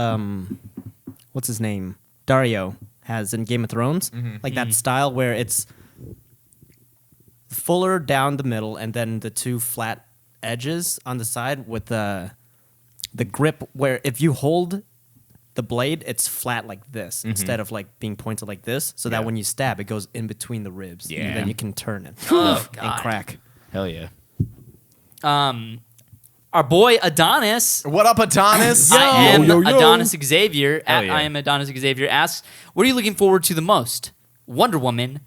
what's his name, Dario has in Game of Thrones, like that style where it's fuller down the middle and then the two flat edges on the side with the grip where if you hold the blade, it's flat like this instead of like being pointed like this, so that Yeah. when you stab, it goes in between the ribs. Yeah. And then you can turn it Oh, and God. crack. Hell yeah. Our boy Adonis. What up, Adonis? I am Yo, yo, yo. Adonis Xavier. Hell At yeah. I am Adonis Xavier asks, "What are you looking forward to the most? Wonder Woman,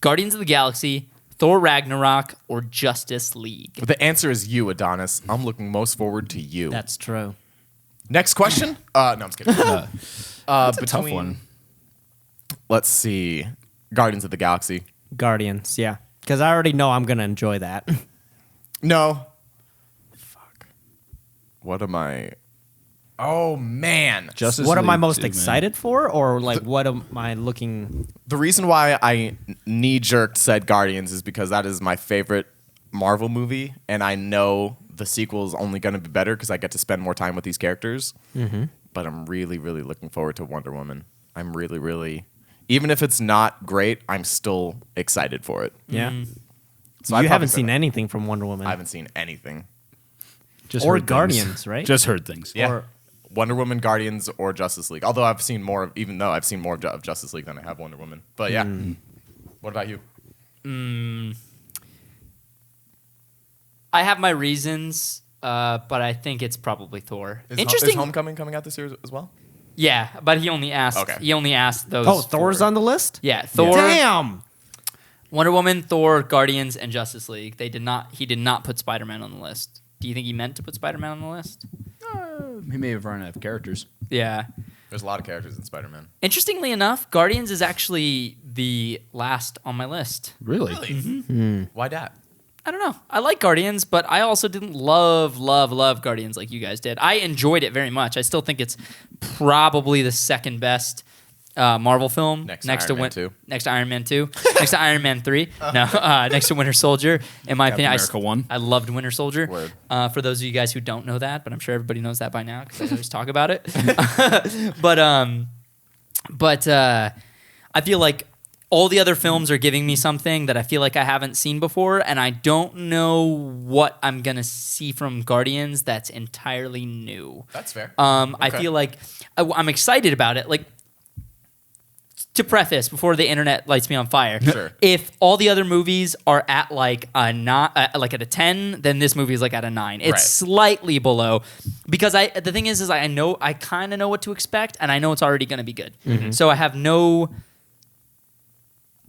Guardians of the Galaxy, Thor Ragnarok, or Justice League?" The answer is you, Adonis. I'm looking most forward to you. That's true. Next question. No, I'm just kidding. That's a tough between- one. Let's see. Guardians of the Galaxy. Guardians, yeah. Because I already know I'm going to enjoy that. No. Fuck. What am I? Oh man. Justice What am I League most too, man. excited for? Or like what am I looking... The reason why I knee-jerked said Guardians is because that is my favorite Marvel movie, and I know the sequel is only going to be better because I get to spend more time with these characters. Mm-hmm. But I'm really, really looking forward to Wonder Woman. I'm really, really... Even if it's not great, I'm still excited for it. Yeah. So You I'd probably haven't say seen that. anything from Wonder Woman. I haven't seen anything. Just Or heard things. Guardians, right? Just heard things. Yeah. Or- Wonder Woman, Guardians, or Justice League. Although I've seen more, even though I've seen more of Justice League than I have Wonder Woman. But yeah. What about you? I have my reasons, but I think it's probably Thor. Is Interesting. Homecoming coming out this year as well? Yeah, but he only asked. Okay. He only asked those. Oh, Thor's four. on the list? Yeah, Thor, Damn! Wonder Woman, Thor, Guardians, and Justice League. They did not. He did not put Spider-Man on the list. Do you think he meant to put Spider-Man on the list? He may have run out of characters. Yeah. There's a lot of characters in Spider-Man. Interestingly enough, Guardians is actually the last on my list. Really? Why that? I don't know. I like Guardians, but I also didn't love Guardians like you guys did. I enjoyed it very much. I still think it's probably the second best Marvel film Next to Iron Man 2. Next to Iron Man 2. Next to Iron Man 3. No, next to Winter Soldier. In my opinion, America 1. I loved Winter Soldier. Word. For those of you guys who don't know that, but I'm sure everybody knows that by now because I always talk about it. but I feel like all the other films are giving me something that I feel like I haven't seen before, and I don't know what I'm gonna see from Guardians that's entirely new. That's fair. I Okay. feel like I'm excited about it. Like, to preface, before the internet lights me on fire, Sure. if all the other movies are at like a like at a 10, then this movie is like at a 9. It's Right. slightly below, because the thing is I kind of know what to expect, and I know it's already going to be good. So I have no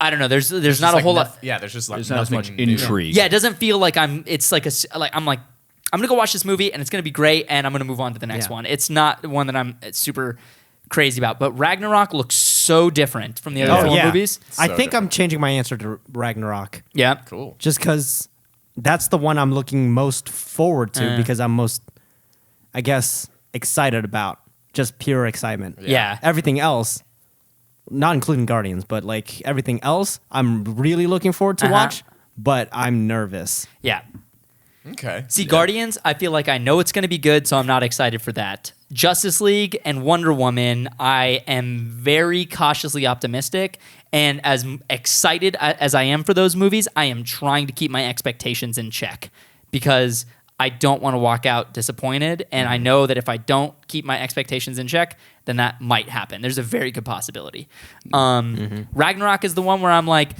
I don't know. There's not just a like whole lot. Yeah, there's just like There's not as much nothing new. intrigue. Yeah, it doesn't feel like I'm gonna go watch this movie and it's gonna be great and I'm gonna move on to the next Yeah. one. It's not one that I'm super crazy about. But Ragnarok looks so different from the other Thor movies. I So think I'm different. changing my answer to Ragnarok Yeah. Cool. just because that's the one I'm looking most forward to because I'm most, I guess, excited about. Just pure excitement. Yeah. Everything else, not including Guardians, but like everything else, I'm really looking forward to watch, but I'm nervous. Yeah. Okay. See, Guardians, I feel like I know it's going to be good, so I'm not excited for that. Justice League and Wonder Woman, I am very cautiously optimistic. And as excited as I am for those movies, I am trying to keep my expectations in check because I don't want to walk out disappointed. And I know that if I don't keep my expectations in check, then that might happen. There's a very good possibility. Ragnarok is the one where I'm like,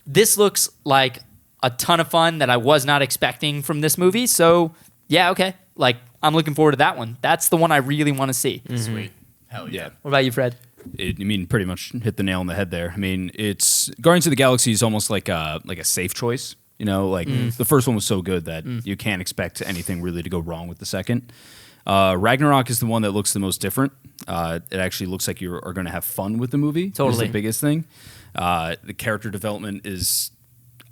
this looks like a ton of fun that I was not expecting from this movie. So, yeah, okay. Like, I'm looking forward to that one. That's the one I really want to see. Sweet. Hell yeah. What about you, Fred? You mean pretty much hit the nail on the head there. I mean, it's Guardians of the Galaxy is almost like a safe choice. You know, like the first one was so good that you can't expect anything really to go wrong with the second. Ragnarok is the one that looks the most different. It actually looks like you are going to have fun with the movie. Totally. Is the biggest thing. The character development is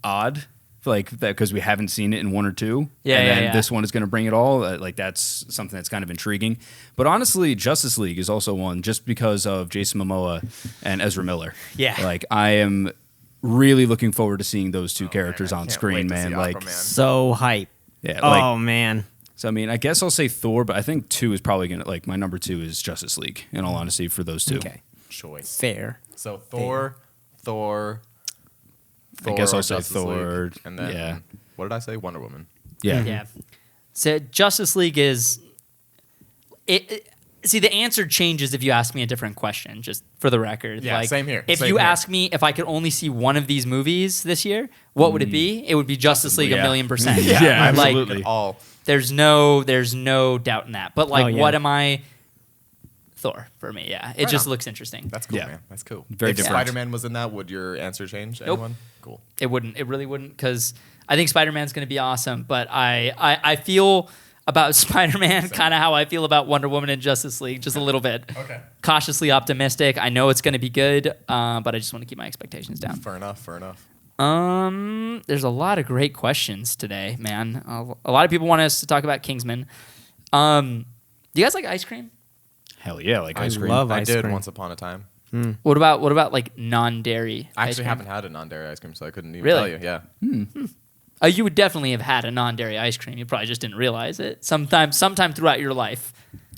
odd, like that because we haven't seen it in one or two. Yeah, and yeah, then yeah. this one is going to bring it all. Like that's something that's kind of intriguing. But honestly, Justice League is also one just because of Jason Momoa and Ezra Miller. Yeah. Like I am really looking forward to seeing those two characters I on can't screen, wait to see man. Like, Aquaman. So hype. yeah, like, Oh, man. so I mean, I guess I'll say Thor, but I think two is probably gonna like my number two is Justice League. In all honesty, for those two, Okay. Choice. Fair. So Thor. I guess or I'll say Justice Thor. League, and then yeah, what did I say? Wonder Woman. yeah, Yeah. So Justice League is see, the answer changes if you ask me a different question, just for the record. Yeah, like, same here, If same you here. ask me if I could only see one of these movies this year, what would it be? It would be Justice League Yeah. 1,000,000%. Yeah, Like, absolutely. All. there's no doubt in that. But like, Oh, yeah. what am I? Thor for me, yeah. It Right just on. looks interesting. That's cool, Yeah. man. That's cool. Very if different. Spider-Man was in that, would your answer change? Nope. Anyone? Cool. It wouldn't. It really wouldn't, because I think Spider-Man's going to be awesome. But I feel about Spider-Man kind of how I feel about Wonder Woman and Justice League, just a little bit. Okay. Cautiously optimistic. I know it's going to be good, but I just want to keep my expectations down. Fair enough. Fair enough. There's a lot of great questions today, man. A lot of people want us to talk about Kingsman. Do you guys like ice cream? hell yeah, like ice cream. love I ice did cream. once upon a time. What about like non-dairy? I ice actually cream? haven't had a non-dairy ice cream, so I couldn't even Really? tell you. Yeah. You would definitely have had a non-dairy ice cream. You probably just didn't realize it. Sometime throughout your life,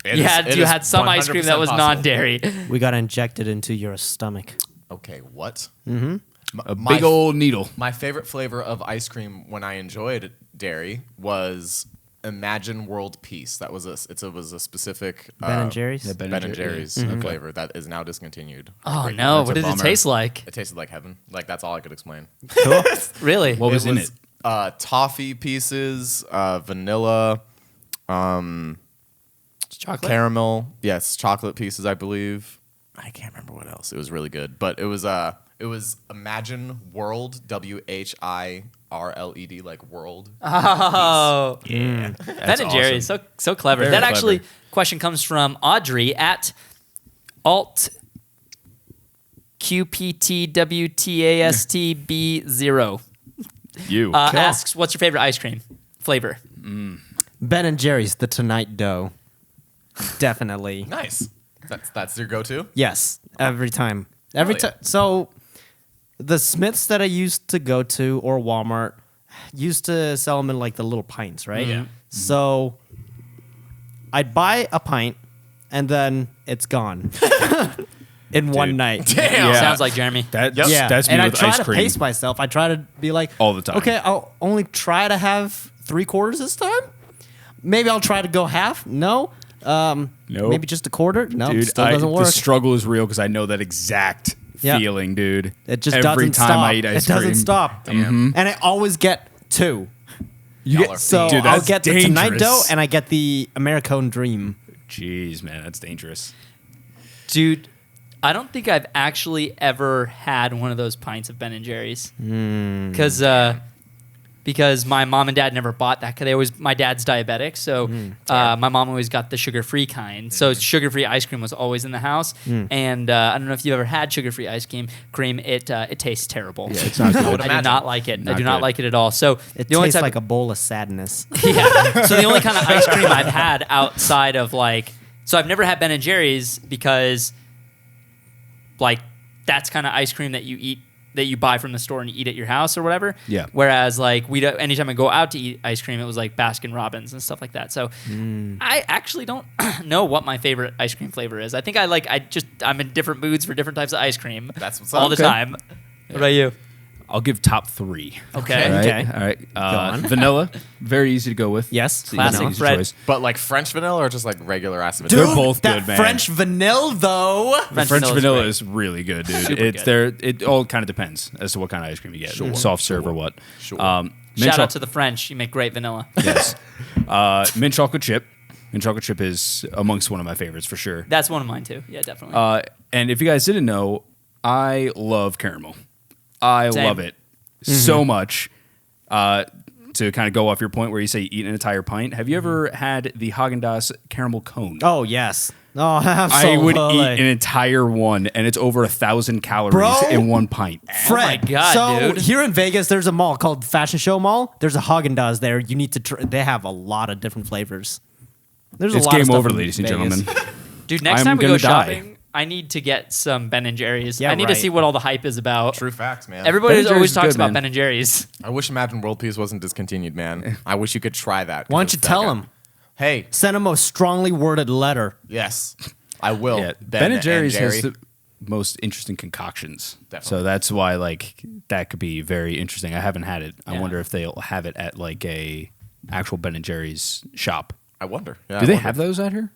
It you is- had it you is had some ice cream that 100% was possible. non-dairy. We got injected into your stomach. Okay. What? A big old needle. My favorite flavor of ice cream when I enjoyed dairy was Imagine World Peace. That was it was a specific Ben and Jerry's? yeah, Ben and Jerry's flavor that is now discontinued. Oh Great. no! That's What a did it bummer. taste like? It tasted like heaven. Like that's all I could explain. Really? What was in it? Toffee pieces, vanilla, Chocolate. caramel. Yes, chocolate pieces, I believe. I can't remember what else. It was really good, but it was Imagine World, WHIRLED, like world. Oh, Yeah, Ben and Jerry's, so clever. Very That actually clever. question comes from Audrey at alt QPTWTASTB0. You. Asks, what's your favorite ice cream flavor? Ben and Jerry's, the Tonight Dough. Definitely. Nice. That's your go-to. Yes, every time. Every Hell yeah. time. So the Smiths that I used to go to or Walmart used to sell them in like the little pints, right? Yeah. So I'd buy a pint and then it's gone in one night. Damn. Yeah. Sounds like Jeremy. That's Yeah, that's me and I with try ice to cream. pace myself. I try to be like All the time. Okay, I'll only try to have 3/4 this time. Maybe I'll try to go half. No. Nope. Maybe just a quarter. No, Dude, still doesn't work. the struggle is real because I know that exact Yeah. feeling, dude. It just Every doesn't time stop. I eat ice it doesn't cream. stop. And I always get 2. You Y'all get are So Dude, I'll that's get the Tonight dangerous. Dough and I get the Americone Dream. Jeez, man, that's dangerous. Dude, I don't think I've actually ever had one of those pints of Ben and Jerry's because my mom and dad never bought that. Because my dad's diabetic, so my mom always got the sugar-free kind. So sugar-free ice cream was always in the house. And I don't know if you ever had sugar-free ice cream. It tastes terrible. Yeah, it's not good. I do not like it. I do not good. like it at all. So It the only tastes type like a bowl of sadness. yeah. So the only kind of ice cream I've had outside of so I've never had Ben and Jerry's because that's kind of ice cream that you eat, that you buy from the store and you eat at your house or whatever. Yeah. Whereas anytime I go out to eat ice cream, it was like Baskin Robbins and stuff like that. So I actually don't know what my favorite ice cream flavor is. I think I'm in different moods for different types of ice cream. That's what's all up. the Okay. time. What about you? I'll give top 3. Okay. All right. Okay. All right. on. Vanilla, very easy to go with. Yes, It's an classic easy Fred. choice. But like French vanilla or just like regular ass vanilla? They're both that good, man. French vanilla, though. French vanilla's vanilla great. is really good, dude. Super It's good. It all kind of depends as to what kind of ice cream you get. Soft serve or what. Sure. Mint Shout out choc- to the French. You make great vanilla. yes. Mint chocolate chip. Mint chocolate chip is amongst one of my favorites for sure. That's one of mine too. Yeah, definitely. And if you guys didn't know, I love caramel. I Same. love it so much. To kind of go off your point where you say you eat an entire pint, have you ever had the Haagen-Dazs caramel cone? Oh yes. Oh, I would absolutely. eat an entire one, and it's over 1,000 calories Bro. in one pint. Fred, Oh my God, so dude. here in Vegas, there's a mall called Fashion Show Mall. There's a Haagen-Dazs there. You need to. They have a lot of different flavors. There's It's a lot of game stuff over, in ladies and Vegas. gentlemen. Dude, next I'm time we go gonna die. shopping, I need to get some Ben and Jerry's. Yeah, I need to right. see what all the hype is about. True facts, man. Everybody Ben and always Jerry's is talks good, about man. Ben and Jerry's. I wish Imagine World Peace wasn't discontinued, man. I wish you could try that. Why don't you tell him? Hey, Send him a strongly worded letter. yes, I will. Yeah, Ben and Jerry's has Jerry. the most interesting concoctions. Definitely. So that's why that could be very interesting. I haven't had it. I Yeah. wonder if they'll have it at a actual Ben and Jerry's shop. I wonder. Yeah, Do I they wonder. have those out here?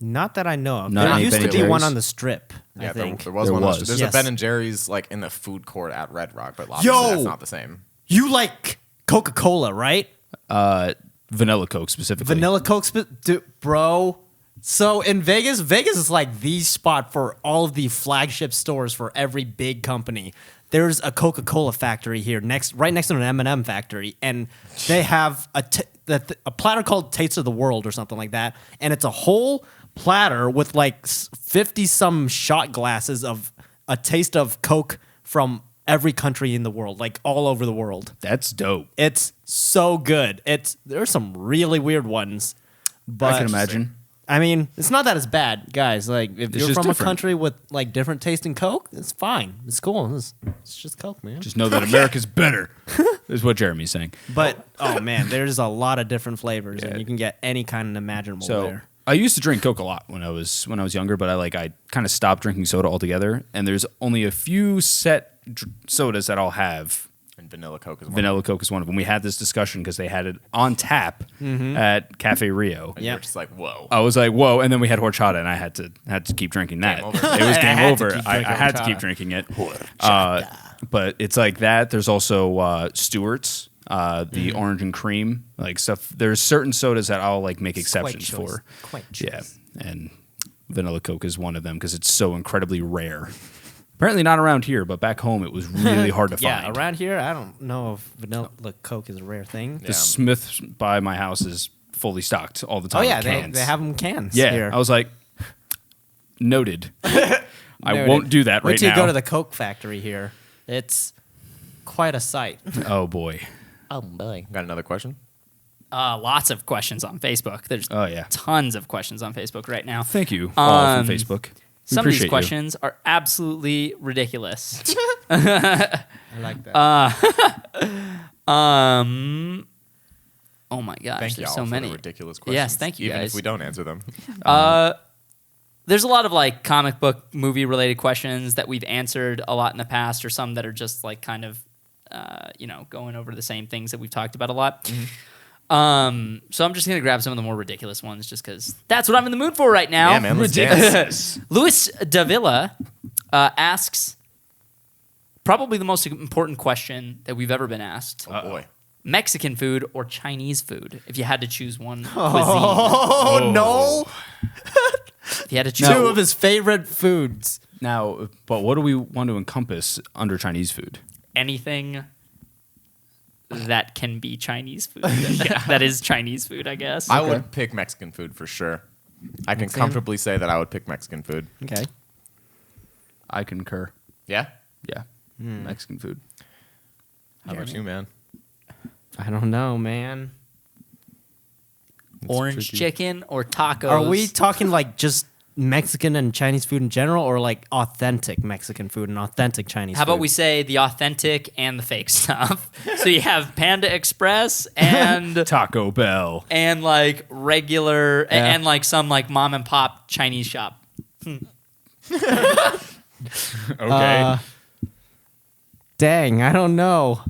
Not that I know of. Not There any used Ben to and be one Jerry's? on the strip. Yeah, I think. there was There one. was. There's Yes. a Ben and Jerry's like in the food court at Red Rock, but obviously Yo! that's not the same. You like Coca-Cola, right? Vanilla Coke specifically. Vanilla Coke, bro. So in Vegas, Vegas is like the spot for all of the flagship stores for every big company. There's a Coca-Cola factory here right next to an M&M factory, and they have a platter called Taste of the World or something like that, and it's a whole platter with like 50 some shot glasses of a taste of Coke from every country in the world, like all over the world. That's dope. It's so good. There's some really weird ones, but I can imagine. I mean, it's not that it's bad, guys. Like if It's you're just from different. a country with like different tasting Coke, it's fine. It's cool. It's just Coke, man. Just know that America's better, is what Jeremy's saying. But oh man, there's a lot of different flavors, Yeah. and you can get any kind of imaginable So there. I used to drink Coke a lot when I was younger, but I kind of stopped drinking soda altogether. And there's only a few set sodas that I'll have. And Vanilla Coke is one. Vanilla Coke is one of them. We had this discussion because they had it on tap at Cafe Rio. And Yeah. you're just like, whoa. I was like, whoa, and then we had horchata, and I had to keep drinking that. over. It was game I had to over. keep I drinking had to horchata. keep drinking it. But it's like that. There's also Stewart's, the orange and cream, like stuff. There's certain sodas that I'll like make exceptions choice. for. Quite Yeah, choice. and vanilla Coke is one of them because it's so incredibly rare. Apparently not around here, but back home it was really hard to Yeah, find. around here, I don't know if vanilla Coke is a rare thing. The Smith's by my house is fully stocked all the Oh time. yeah, with they cans. have them cans. Yeah, here. I was like, noted. I Noted. won't do that Wait right till now. you go to the Coke factory here. It's quite a sight. Oh boy. Oh boy. Got another question? Lots of questions on Facebook. There's Oh yeah. tons of questions on Facebook right now. Thank you all from Um, Facebook. We Some of these appreciate you. questions are absolutely ridiculous. I like that. Oh my gosh, Thank you there's all so for many. the ridiculous questions. Yes, thank you, Even guys. if we don't answer them. There's a lot of like comic book movie related questions that we've answered a lot in the past, or some that are just like kind of going over the same things that we've talked about a lot. So I'm just gonna grab some of the more ridiculous ones, just because that's what I'm in the mood for right now. Yeah, man. Let's dance. Luis Davila asks probably the most important question that we've ever been asked: Oh boy. Mexican food or Chinese food? If you had to choose one cuisine. Oh no! If you had to choose, Two of his favorite foods. Now, but what do we want to encompass under Chinese food? anything that can be Chinese food. That is Chinese food, I guess. I would pick Mexican food for sure. I can comfortably say that I would pick Mexican food. Okay. I concur. Yeah? Yeah, Mexican food. How about you, man? I don't know, man. Orange chicken or tacos. Are we talking like just Mexican and Chinese food in general, or like authentic Mexican food and authentic Chinese How food? about we say the authentic and the fake stuff? So you have Panda Express and Taco Bell. and like regular and like some like mom and pop Chinese shop. Okay. Dang, I don't know.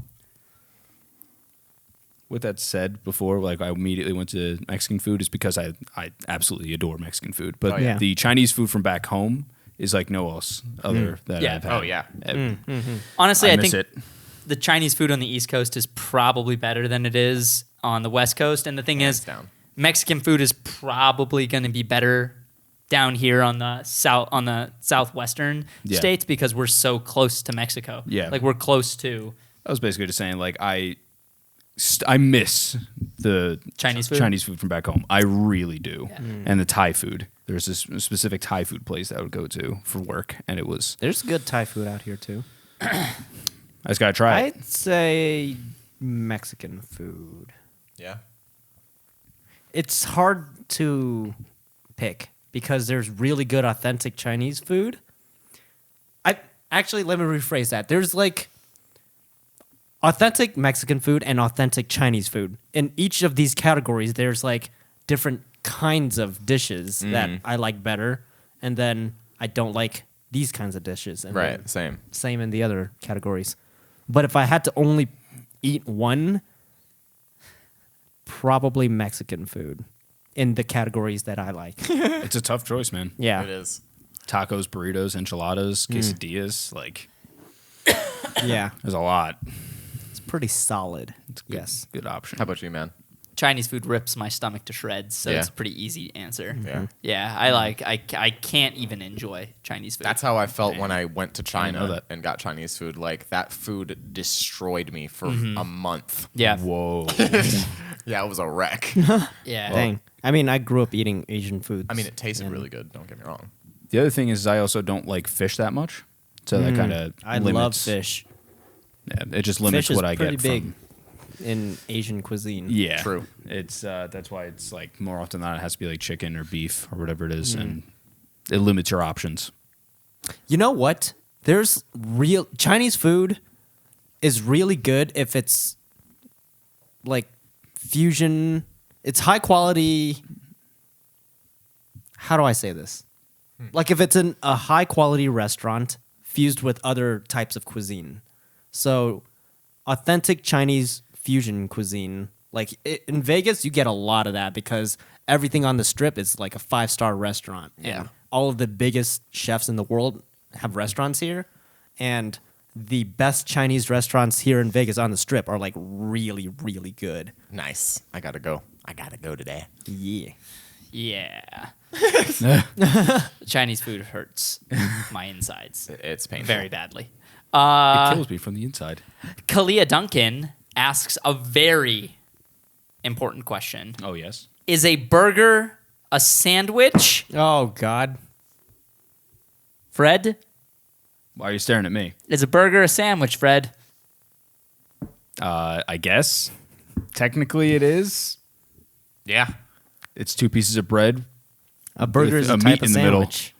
With that said, before like I immediately went to Mexican food is because I absolutely adore Mexican food. But yeah. the Chinese food from back home is like no else other that Yeah. I've had. Oh, yeah. Honestly, I miss think it. the Chinese food on the East Coast is probably better than it is on the West Coast. And the thing Hands is, down. Mexican food is probably going to be better down here on the southwestern Yeah. states because we're so close to Mexico. Yeah. Like we're close to I was basically just saying like I miss the Chinese food? Chinese food from back home. I really do. And the Thai food. There's this specific Thai food place that I would go to for work, and it was There's good Thai food out here too. I just gotta try it. I'd say Mexican food. Yeah. It's hard to pick because there's really good authentic Chinese food. Let me rephrase that. There's like authentic Mexican food and authentic Chinese food. In each of these categories, there's like different kinds of dishes that I like better, and then I don't like these kinds of dishes. And Right. then Same. same in the other categories. But if I had to only eat one, probably Mexican food in the categories that I like. It's a tough choice, man. Yeah. It is. Tacos, burritos, enchiladas, quesadillas, like Yeah. there's a lot. It's pretty solid. It's good, Yes. good option. How about you, man? Chinese food rips my stomach to shreds, so Yeah. it's a pretty easy answer. Yeah. Yeah, I can't even enjoy Chinese food. That's how I felt when I went to know China that. and got Chinese food. Like, that food destroyed me for a month. yeah. Whoa. Yeah, it was a wreck. Yeah. Dang. I mean, I grew up eating Asian foods. I mean, it tasted really good. Don't get me wrong. The other thing is I also don't like fish that much. So that kind of I love fish. Yeah, it just limits Fish is what I pretty get big from. in Asian cuisine. Yeah, True. It's that's why it's like more often than not it has to be like chicken or beef or whatever it is, and it limits your options. You know what? There's real Chinese food is really good if it's like fusion. It's high quality. How do I say this? Like if it's in a high quality restaurant fused with other types of cuisine. So authentic Chinese fusion cuisine. Like in Vegas, you get a lot of that because everything on the strip is like a 5-star restaurant. Yeah. And all of the biggest chefs in the world have restaurants here. And the best Chinese restaurants here in Vegas on the strip are like really, really good. Nice. I gotta go. I gotta go today. Yeah. Yeah. Chinese food hurts my insides It's painful. very badly. It kills me from the inside. Kalia Duncan asks a very important question. Oh yes. Is a burger a sandwich? Oh, God. Fred? Why are you staring at me? Is a burger a sandwich, Fred? I guess technically it is. Yeah. It's 2 pieces of bread. A burger With is a a type meat of in the middle. sandwich.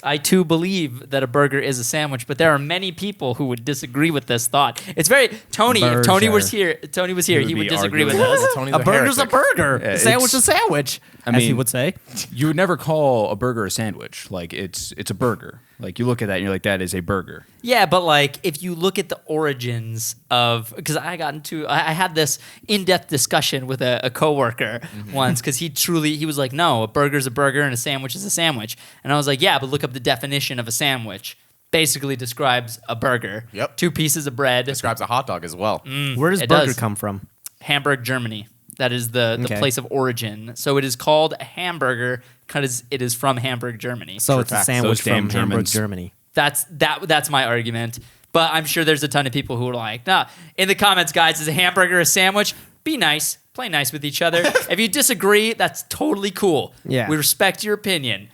I too believe that a burger is a sandwich, but there are many people who would disagree with this thought. It's very Tony. If Tony was here, He he would would be disagree with arguing. us. Tony's A burger's a heretic. burger. Yeah, A sandwich is a sandwich. I as he mean- would say. You would never call a burger a sandwich. Like it's a burger. Like you look at that and you're like, that is a burger. Yeah, but like if you look at the origins of, because I had this in-depth discussion with a coworker once because he was like, no, a burger's a burger and a sandwich is a sandwich, and I was like, yeah, but look up the definition of a sandwich. Basically describes a burger. Yep. 2 pieces of bread. Describes a hot dog as well. Where does it burger does. come from? Hamburg, Germany. That is the Okay. place of origin. So it is called a hamburger because it is from Hamburg, Germany. So it's a facts. sandwich Those damn from Hamburg, Germans. Germany. That's my argument. But I'm sure there's a ton of people who are like, nah. In the comments, guys, is a hamburger a sandwich? Be nice. Play nice with each other. If you disagree, that's totally cool. Yeah. We respect your opinion.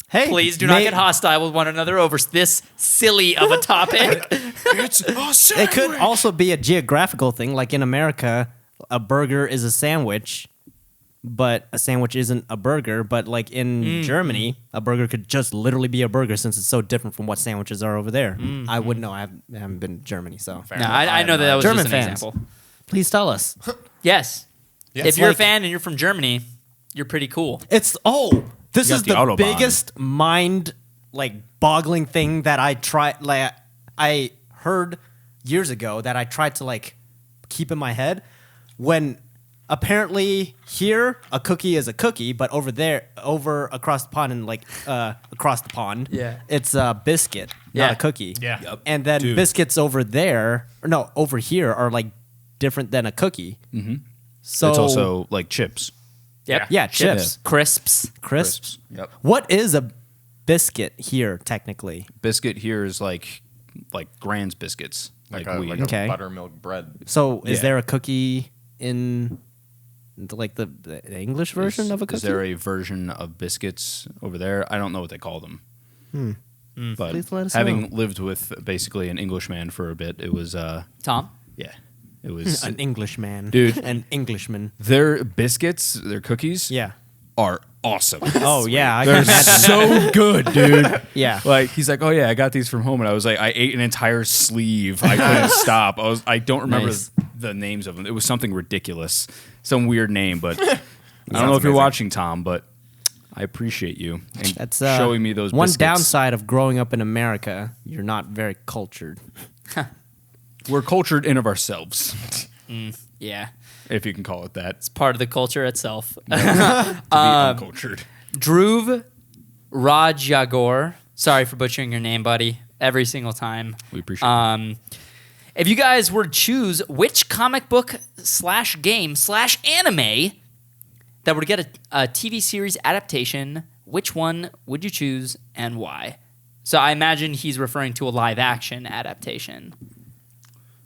Hey, Please do not get hostile with one another over this silly of a topic. It's a sandwich. It could also be a geographical thing. Like in America, a burger is a sandwich, but a sandwich isn't a burger. But like in Germany, a burger could just literally be a burger since it's so different from what sandwiches are over there. I wouldn't know. I haven't been to Germany, so Fair No, enough. I know that was German just an fans. example. please tell us. Yes. Yeah, If it's you're a like- fan and you're from Germany, you're pretty cool. This You is got the the Autobahn. biggest mind boggling thing that I heard years ago that I tried to keep in my head when apparently here a cookie is a cookie, but over across the pond and across the pond, Yeah. it's a biscuit, Yeah. not a cookie. Yeah. Yep. And then Dude. biscuits over here are different than a cookie. Mm-hmm. So It's also like chips. Yep. yeah, chips, Crisps. crisps. Yep. What is a biscuit here technically? Biscuit here is like Grand's biscuits. Like we- a Okay. buttermilk bread. So is Yeah. there a cookie in the English version of a cookie? Is there a version of biscuits over there? I don't know what they call them. But Please let us having lived with basically an Englishman for a bit, it was Tom? yeah, it was An Englishman, Dude. an Englishman. their biscuits, their cookies, Yeah. are awesome. Oh yeah, I They're can imagine. so good, dude. Yeah. Like he's like, oh yeah, I got these from home, and I was like, I ate an entire sleeve. I couldn't stop. I don't remember Nice. the names of them. It was something ridiculous, some weird name, but I don't know Sounds if you're amazing. watching, Tom, but I appreciate you and That's showing me those. one biscuits. downside of growing up in America. You're not very cultured. We're cultured in of ourselves, Yeah. if you can call it that. It's part of the culture itself. To be uncultured. Dhruv Rajagor. Sorry for butchering your name, buddy. Every single time. We appreciate it. If you guys were to choose which comic book / game / anime that would get a TV series adaptation, which one would you choose and why? So I imagine he's referring to a live action adaptation.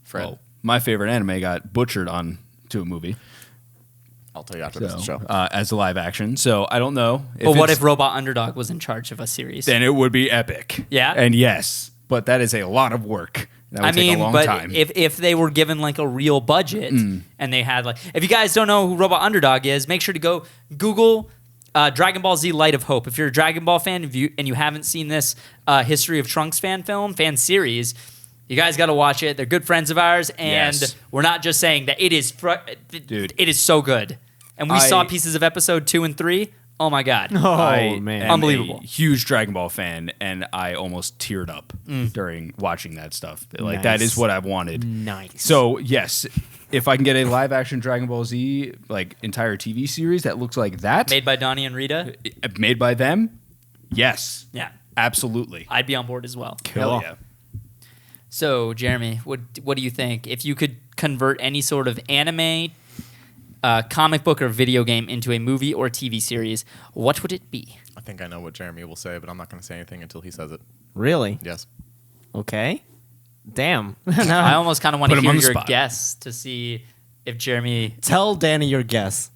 Fred, Well, my favorite anime got butchered on to a movie. I'll tell you after this show. As a live action. So I don't know. But what it's- if Robot Underdog was in charge of a series? Then it would be epic. Yeah? And yes, but that is a lot of work. That would take a long but time. if they were given a real budget and they had if you guys don't know who Robot Underdog is, make sure to go Google Dragon Ball Z Light of Hope. If you're a Dragon Ball fan and you haven't seen this History of Trunks fan series, you guys got to watch it. They're good friends of ours, and Yes. we're not just saying that it is. Dude. It is so good. And we I- saw pieces of episode 2 and 3. Oh my god! I man. am Unbelievable. a huge Dragon Ball fan, and I almost teared up during watching that stuff. Like that Nice. is what I wanted. Nice. So yes, if I can get a live action Dragon Ball Z entire TV series that looks like that, Made by Donnie and Rita. made by them, yes, Yeah, absolutely. I'd be on board as well. Hell yeah. So, Jeremy, what do you think? If you could convert any sort of anime, comic book, or video game into a movie or TV series, what would it be? I think I know what Jeremy will say, but I'm not going to say anything until he says it. Really? Yes. Okay. Damn. I almost kind of want Put to him hear on the your spot. guess to see if Jeremy. Tell Danny your guess.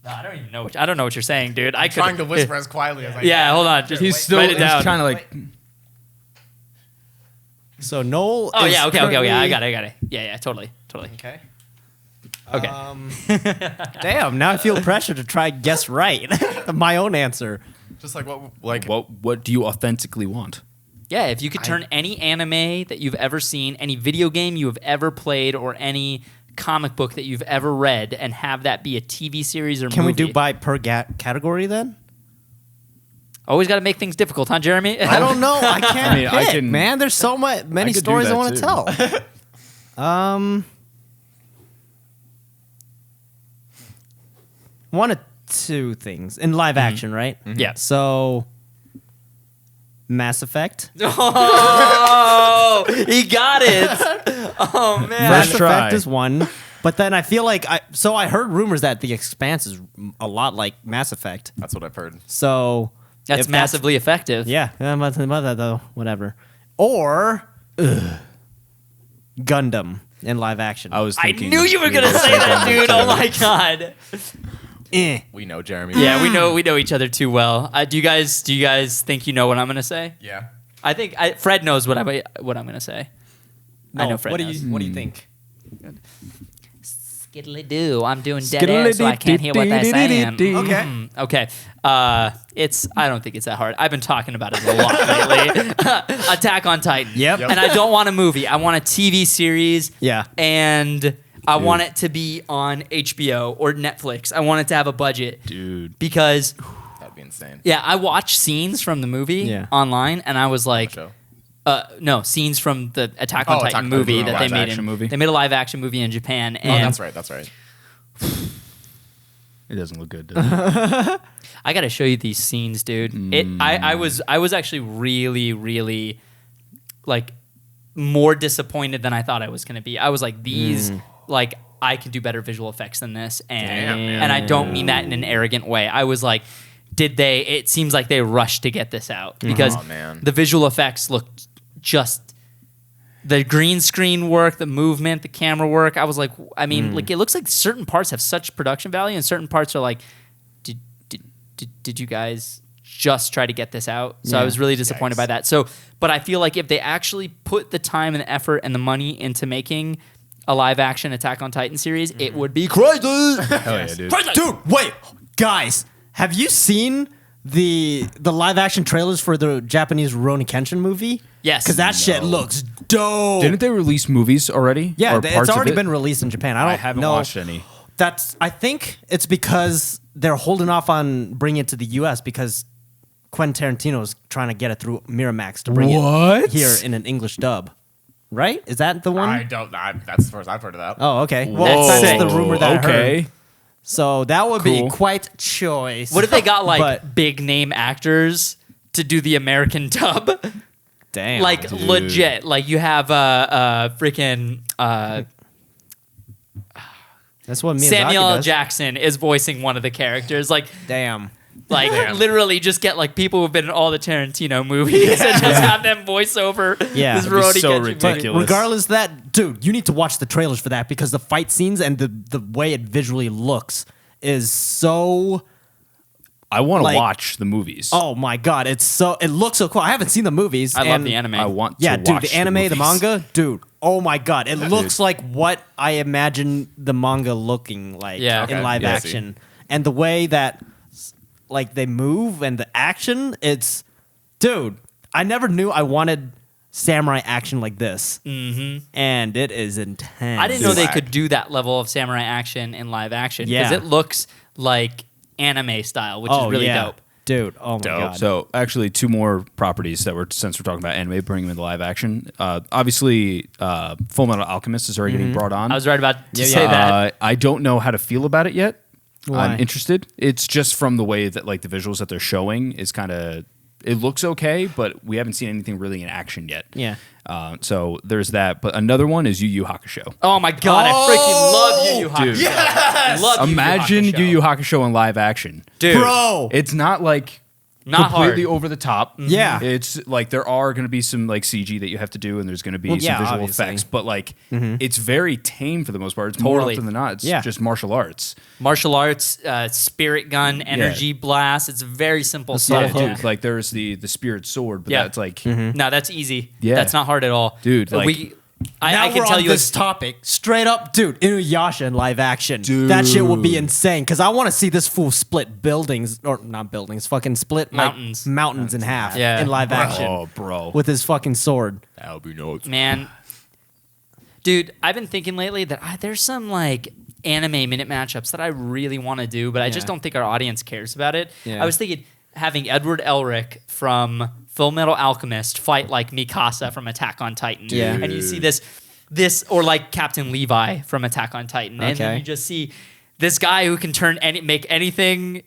No, I don't even know. I don't know what you're saying, dude. I could Trying to whisper as quietly as I Yeah, can. hold on. Just He's still write it down. trying to So Noel. Oh is yeah, okay. currently- I got it. Yeah, totally. Okay. Okay. Damn. Now I feel pressure to try guess right. My own answer. Just like what do you authentically want? Yeah, if you could turn any anime that you've ever seen, any video game you have ever played, or any comic book that you've ever read, and have that be a TV series or Can movie. we do by per category then? Always got to make things difficult, huh, Jeremy? I don't know. I can't. I mean, I pick, can- Man, there's so many could do stories I that want to too. tell. One of two things in live action, right? Yeah. So Mass Effect. Oh, he got it. Oh man. Mass First try. Effect is one. But then I feel like I heard rumors that The Expanse is a lot like Mass Effect. That's what I've heard. So That's if massively effective. Yeah, about that though. Whatever. Or Gundam in live action. I was I thinking. knew you were gonna say that, dude. Oh my god. We know Jeremy. Yeah, we know each other too well. Do you guys think you know what I'm gonna say? Yeah. I think Fred knows what I'm gonna say. I know Fred what knows. do you think? Skiddly do. I'm doing dead air, so I can't hear what they're saying. Okay. Okay. I don't think it's that hard. I've been talking about it a lot lately. Attack on Titan. Yep. And I don't want a movie. I want a TV series. Yeah. And I want it to be on HBO or Netflix. I want it to have a budget. Dude. Because, That'd be insane. yeah, I watched scenes from the movie online, and I was like, Show. no, scenes from the Attack on Oh, Titan Attack on movie Titan, that they live made. action movie. They made a live action movie in Japan. Oh, And that's right. That's right. It doesn't look good, does it? I gotta show you these scenes, dude. I was actually really like more disappointed than I thought I was gonna be. I was like, these like I can do better visual effects than this, and I don't mean that in an arrogant way. I was like, it seems like they rushed to get this out because Oh, man. the visual effects looked just. The green screen work, the movement, the camera work. I was like, I mean, like it looks like certain parts have such production value, and certain parts are like, did you guys just try to get this out? So I was really disappointed by that. So, but I feel like if they actually put the time and the effort and the money into making a live action Attack on Titan series, it would be crazy. Hell yeah, dude. Dude, wait, guys, have you seen the live action trailers for the Japanese Rurouni Kenshin movie? Yes. Because that shit looks dope. Didn't they release movies already? Yeah, Or it's parts of already it? been released in Japan. I I don't haven't know. watched any. I think it's because they're holding off on bringing it to the U.S. because Quentin Tarantino is trying to get it through Miramax to bring What? it here in an English dub. Right? Is that the one? That's the first I've heard of that. Oh, okay. Whoa. That's the rumor that I Okay. heard. So that would be Cool. quite choice. What if they got like But- big name actors to do the American dub? Damn. Like dude. legit. Like you have freaking That's what Miyazaki Samuel L. does. Jackson is voicing one of the characters. Like literally just get like people who've been in all the Tarantino movies and just have them voice over Yeah. this It'd Rurouni so Kenshin movie. ridiculous. Regardless of that, dude, you need to watch the trailers for that because the fight scenes and the way it visually looks is so. I want to Like- watch the movies. Oh my god, it looks so cool. I haven't seen the movies. I love and- the anime. I want Yeah, to dude, watch the anime, the movies. manga, dude. Oh my god, it looks like what I imagine the manga looking like Yeah. in Okay. live Yeah. action, and the way that like they move and the action. It's, dude. I never knew I wanted samurai action like this, and it is intense. I didn't know they Whack. could do that level of samurai action in live action because Yeah. it looks like anime style, which is really dope. dude. Oh my god. So actually, two more properties that since we're talking about anime, bringing them into live action. Obviously, Full Metal Alchemist is already getting brought on. I was right about to say that. I don't know how to feel about it yet. Why? I'm interested. It's just from the way that like the visuals that they're showing is kind of. It looks okay, but we haven't seen anything really in action yet. Yeah. So there's that. But another one is Yu Yu Hakusho. Oh my god, I freaking love Yu Yu Hakusho. Dude. Love Yu Yu Imagine Hakusho. Yu Yu Hakusho in live action. Dude, Bro. It's not like Not completely hard. over the top. Yeah. It's like there are going to be some like CG that you have to do, and there's going to be Well, some yeah, visual obviously. effects. But like, it's very tame for the most part. It's Totally. more often than not. It's Yeah. just martial arts. Martial arts, spirit gun, energy blast. It's very simple subtle stuff. hook. Dude, like there's the spirit sword, but Yeah. that's like No, that's easy. Yeah. That's not hard at all. Dude, like- Now I can we're tell on you this topic straight up, dude. Inuyasha in live action, that shit would be insane. Because I want to see this fool split buildings or not buildings, fucking split like, Mountains. mountains in half, Yeah. in live action, oh, bro. with his fucking sword. That'll be nuts. man. Dude, I've been thinking lately that there's some like anime minute matchups that I really want to do, but I just Yeah. don't think our audience cares about it. Yeah. I was thinking having Edward Elric from Full Metal Alchemist fight like Mikasa from Attack on Titan. Yeah. And you see this or like Captain Levi from Attack on Titan. And then Okay. you just see this guy who can turn anything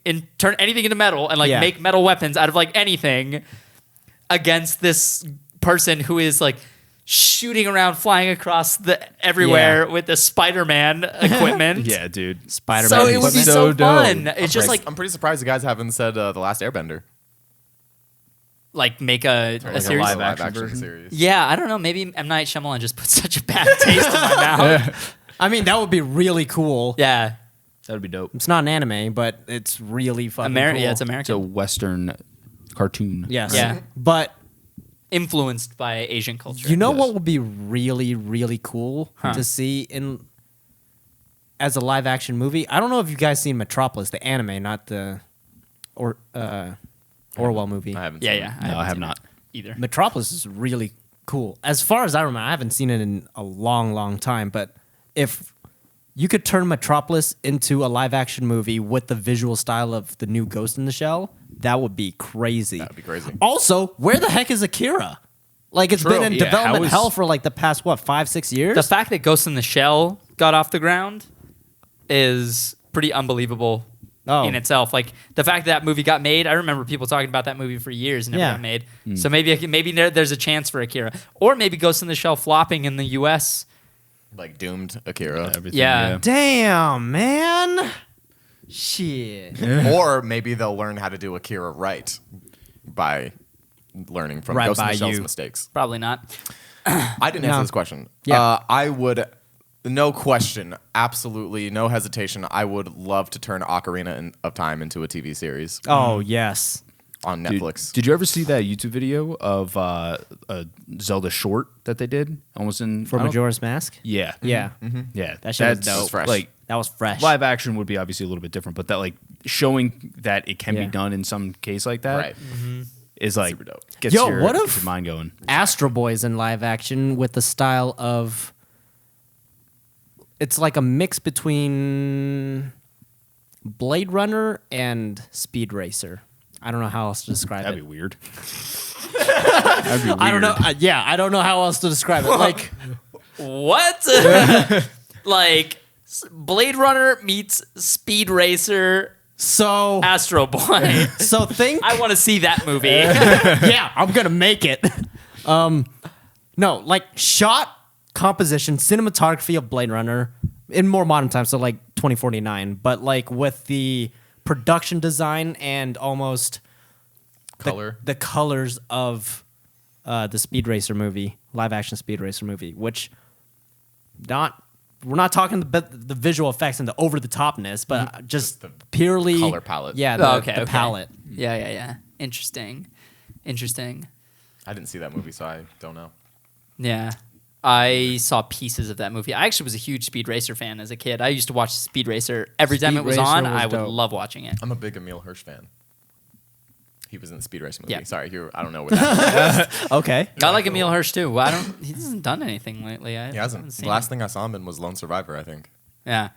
into metal and like Yeah. make metal weapons out of like anything. against this person who is like shooting around, flying across the everywhere with the Spider-Man equipment. Yeah, dude. Spider-Man. So it would be So so dope. fun. It's just like I'm pretty surprised the guys haven't said The Last Airbender. make a Like a series. live live action action version? series. Yeah, I don't know. Maybe M. Night Shyamalan just put such a bad taste in my mouth. I mean, that would be really cool. Yeah, That would be dope. It's not an anime, but it's really fucking cool. Yeah, it's It's a American. Western cartoon. Yes. Yeah. But Influenced by Asian culture. you know Yes. what would be really, really cool to see in as a live action movie? I don't know if you guys seen Metropolis, the anime, not the Orwell movie. I haven't. Yeah, seen yeah. it. No, I haven't have seen not. it either. Metropolis is really cool. As far as I remember, I haven't seen it in a long, long time. But if you could turn Metropolis into a live action movie with the visual style of the new Ghost in the Shell, that would be crazy. That would be crazy. Also, where the heck is Akira? Like, it's True. been in Yeah, development how is- hell for like the past, 5-6 years? The fact that Ghost in the Shell got off the ground is pretty unbelievable in itself. Like the fact that movie got made, I remember people talking about that movie for years and never Yeah. got made. So maybe there's a chance for Akira, or maybe Ghost in the Shell flopping in the U.S. Like doomed Akira. Everything, Yeah. Damn, man. Shit. Or maybe they'll learn how to do Akira right by learning from Right Ghost in by the Shell's you. mistakes. Probably not. I didn't No. answer this question. Yeah. I would, no question, absolutely no hesitation. I would love to turn Ocarina of Time into a TV series Oh, yes. on Dude, Netflix. did you ever see that YouTube video of a Zelda short that they did? Almost in For I don't- Majora's Mask? Yeah. Yeah. Yeah. That shit was That's dope. fresh. Like That was fresh. live action would be obviously a little bit different, but that like showing that it can Yeah. be done in some case like that Right. is like Super dope. gets Yo, your, what gets if- your mind going. Astro Boy's in live action with the style of. It's like a mix between Blade Runner and Speed Racer. I don't know how else to describe That'd it. be weird. That'd be weird. I don't know. Yeah, I don't know how else to describe it. Like, What? Like Blade Runner meets Speed Racer, so Astro Boy. think. I want to see that movie. Yeah, I'm gonna make it. No, like shot, composition, cinematography of Blade Runner in more modern times, so like 2049, but like with the production design and almost Color. the colors of the Speed Racer movie, live action Speed Racer movie, which we're not talking the visual effects and the over the topness, but just the purely color palette. Yeah, Oh, the palette. Yeah. Interesting. I didn't see that movie, so I don't know. Yeah. I saw pieces of that movie. I actually was a huge Speed Racer fan as a kid. I used to watch Speed Racer every time Speed it was Racer on. was I would dope. love watching it. I'm a big Emil Hirsch fan. He was in the Speed Racer movie. Yeah. Sorry, I don't know what that Okay. I like Emil Hirsch too. Well, he hasn't done anything lately. He hasn't. The last thing I saw him in was Lone Survivor, I think. Yeah.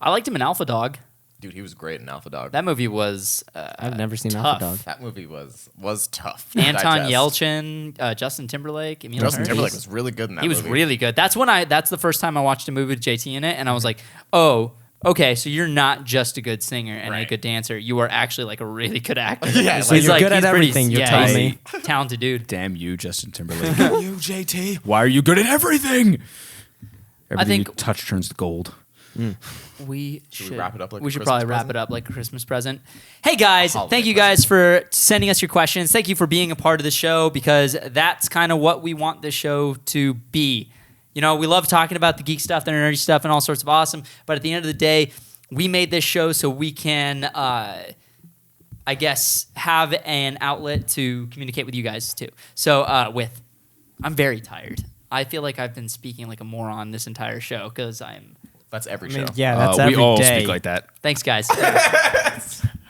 I liked him in Alpha Dog. Dude, he was great in Alpha Dog. That movie was I've never seen tough. Alpha Dog. That movie was tough. to Anton digest. Yelchin, Justin Timberlake, Emil Justin Hirsch. Timberlake was really good in that He was movie. really good. That's the first time I watched a movie with JT in it, and I was like, oh, okay, so you're not just a good singer and a Right. good dancer. You are actually like a really good actor. Yeah, So you're good at everything, you're telling he's me. a talented dude. Damn you, Justin Timberlake. You, JT. Why are you good at everything? Everything think- you touch turns to gold. We should wrap it up like a we should Christmas probably wrap present? it up like a Christmas present. Hey guys, Holiday thank you guys for sending us your questions. Thank you for being a part of the show because that's kind of what we want the show to be. You know, we love talking about the geek stuff, the nerdy stuff, and all sorts of awesome. But at the end of the day, we made this show so we can, I guess, have an outlet to communicate with you guys too. So I'm very tired. I feel like I've been speaking like a moron this entire show because I'm. That's every I mean, show. yeah, that's we every all day. speak like that. Thanks, guys.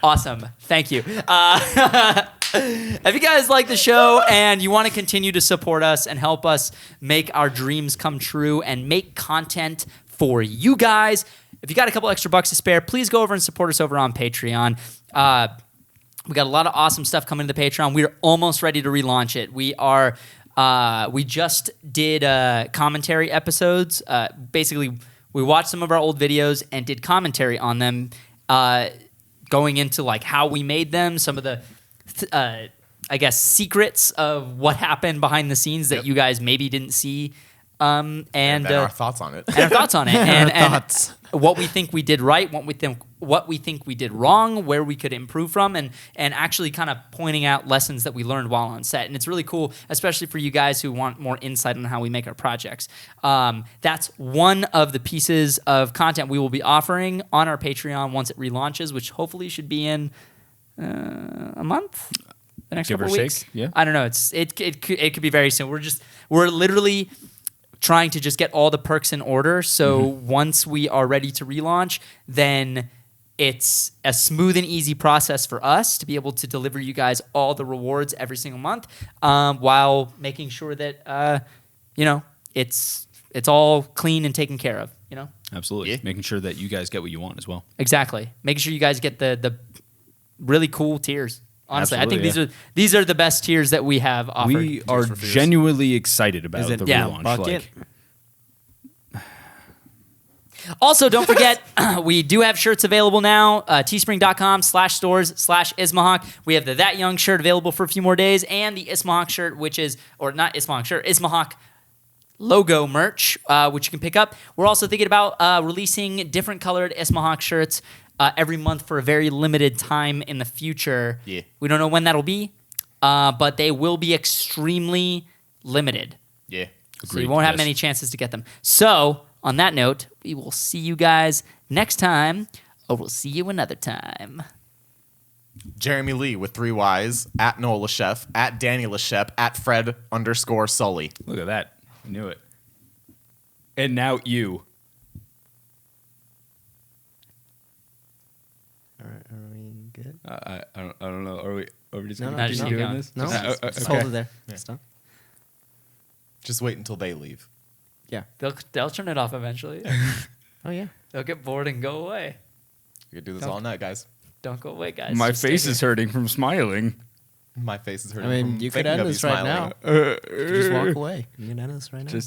Awesome. Thank you. If you guys like the show and you want to continue to support us and help us make our dreams come true and make content for you guys, if you got a couple extra bucks to spare, please go over and support us over on Patreon. We got a lot of awesome stuff coming to the Patreon. We're almost ready to relaunch it. We just did commentary episodes. Basically, we watched some of our old videos and did commentary on them, going into like how we made them, some of the I guess, secrets of what happened behind the scenes that Yep. you guys maybe didn't see. And then our thoughts on it. and our thoughts on it, and thoughts. what we think we did right, what we think we did wrong, where we could improve from, and actually kind of pointing out lessons that we learned while on set. And it's really cool, especially for you guys who want more insight on how we make our projects. That's one of the pieces of content we will be offering on our Patreon once it relaunches, which hopefully should be in a month. The next Give or couple take, weeks. yeah. I don't know. It could be very soon. We're literally trying to just get all the perks in order. So once we are ready to relaunch, then it's a smooth and easy process for us to be able to deliver you guys all the rewards every single month, while making sure that it's all clean and taken care of. Absolutely. Yeah. Making sure that you guys get what you want as well. Exactly. Making sure you guys get the really cool tiers. Honestly, Absolutely, I think these are the best tiers that we have offered. We are for Fears. genuinely excited about Is it the Yeah. relaunch. bucket? Also, don't forget, we do have shirts available now. Teespring.com/stores/Ismahawk. We have the That Young shirt available for a few more days, and the Ismahawk shirt, Ismahawk logo merch, which you can pick up. We're also thinking about releasing different colored Ismahawk shirts every month for a very limited time in the future. Yeah. We don't know when that'll be, but they will be extremely limited. Yeah. So you Agreed, won't have yes. many chances to get them. So, on that note, we will see you guys next time, or we'll see you another time. Jeremy Lee with 3 Ys, at Noah Lachef, at Danny Lachef, at Fred_Sully. Look at that. I knew it. And now you. Are we good? I don't know. Are we just No, gonna no, keep just doing keep going. this? No, Uh, just okay. hold it there. Stop. Just wait until they leave. Yeah. They'll turn it off eventually. Oh yeah. They'll get bored and go away. We could do this all night, guys. Don't go away, guys. My Just stay face here. is hurting from smiling. My face is I hurting. mean, from you could thinking end of you this right smiling. now. Just walk away. You can end this right now. Just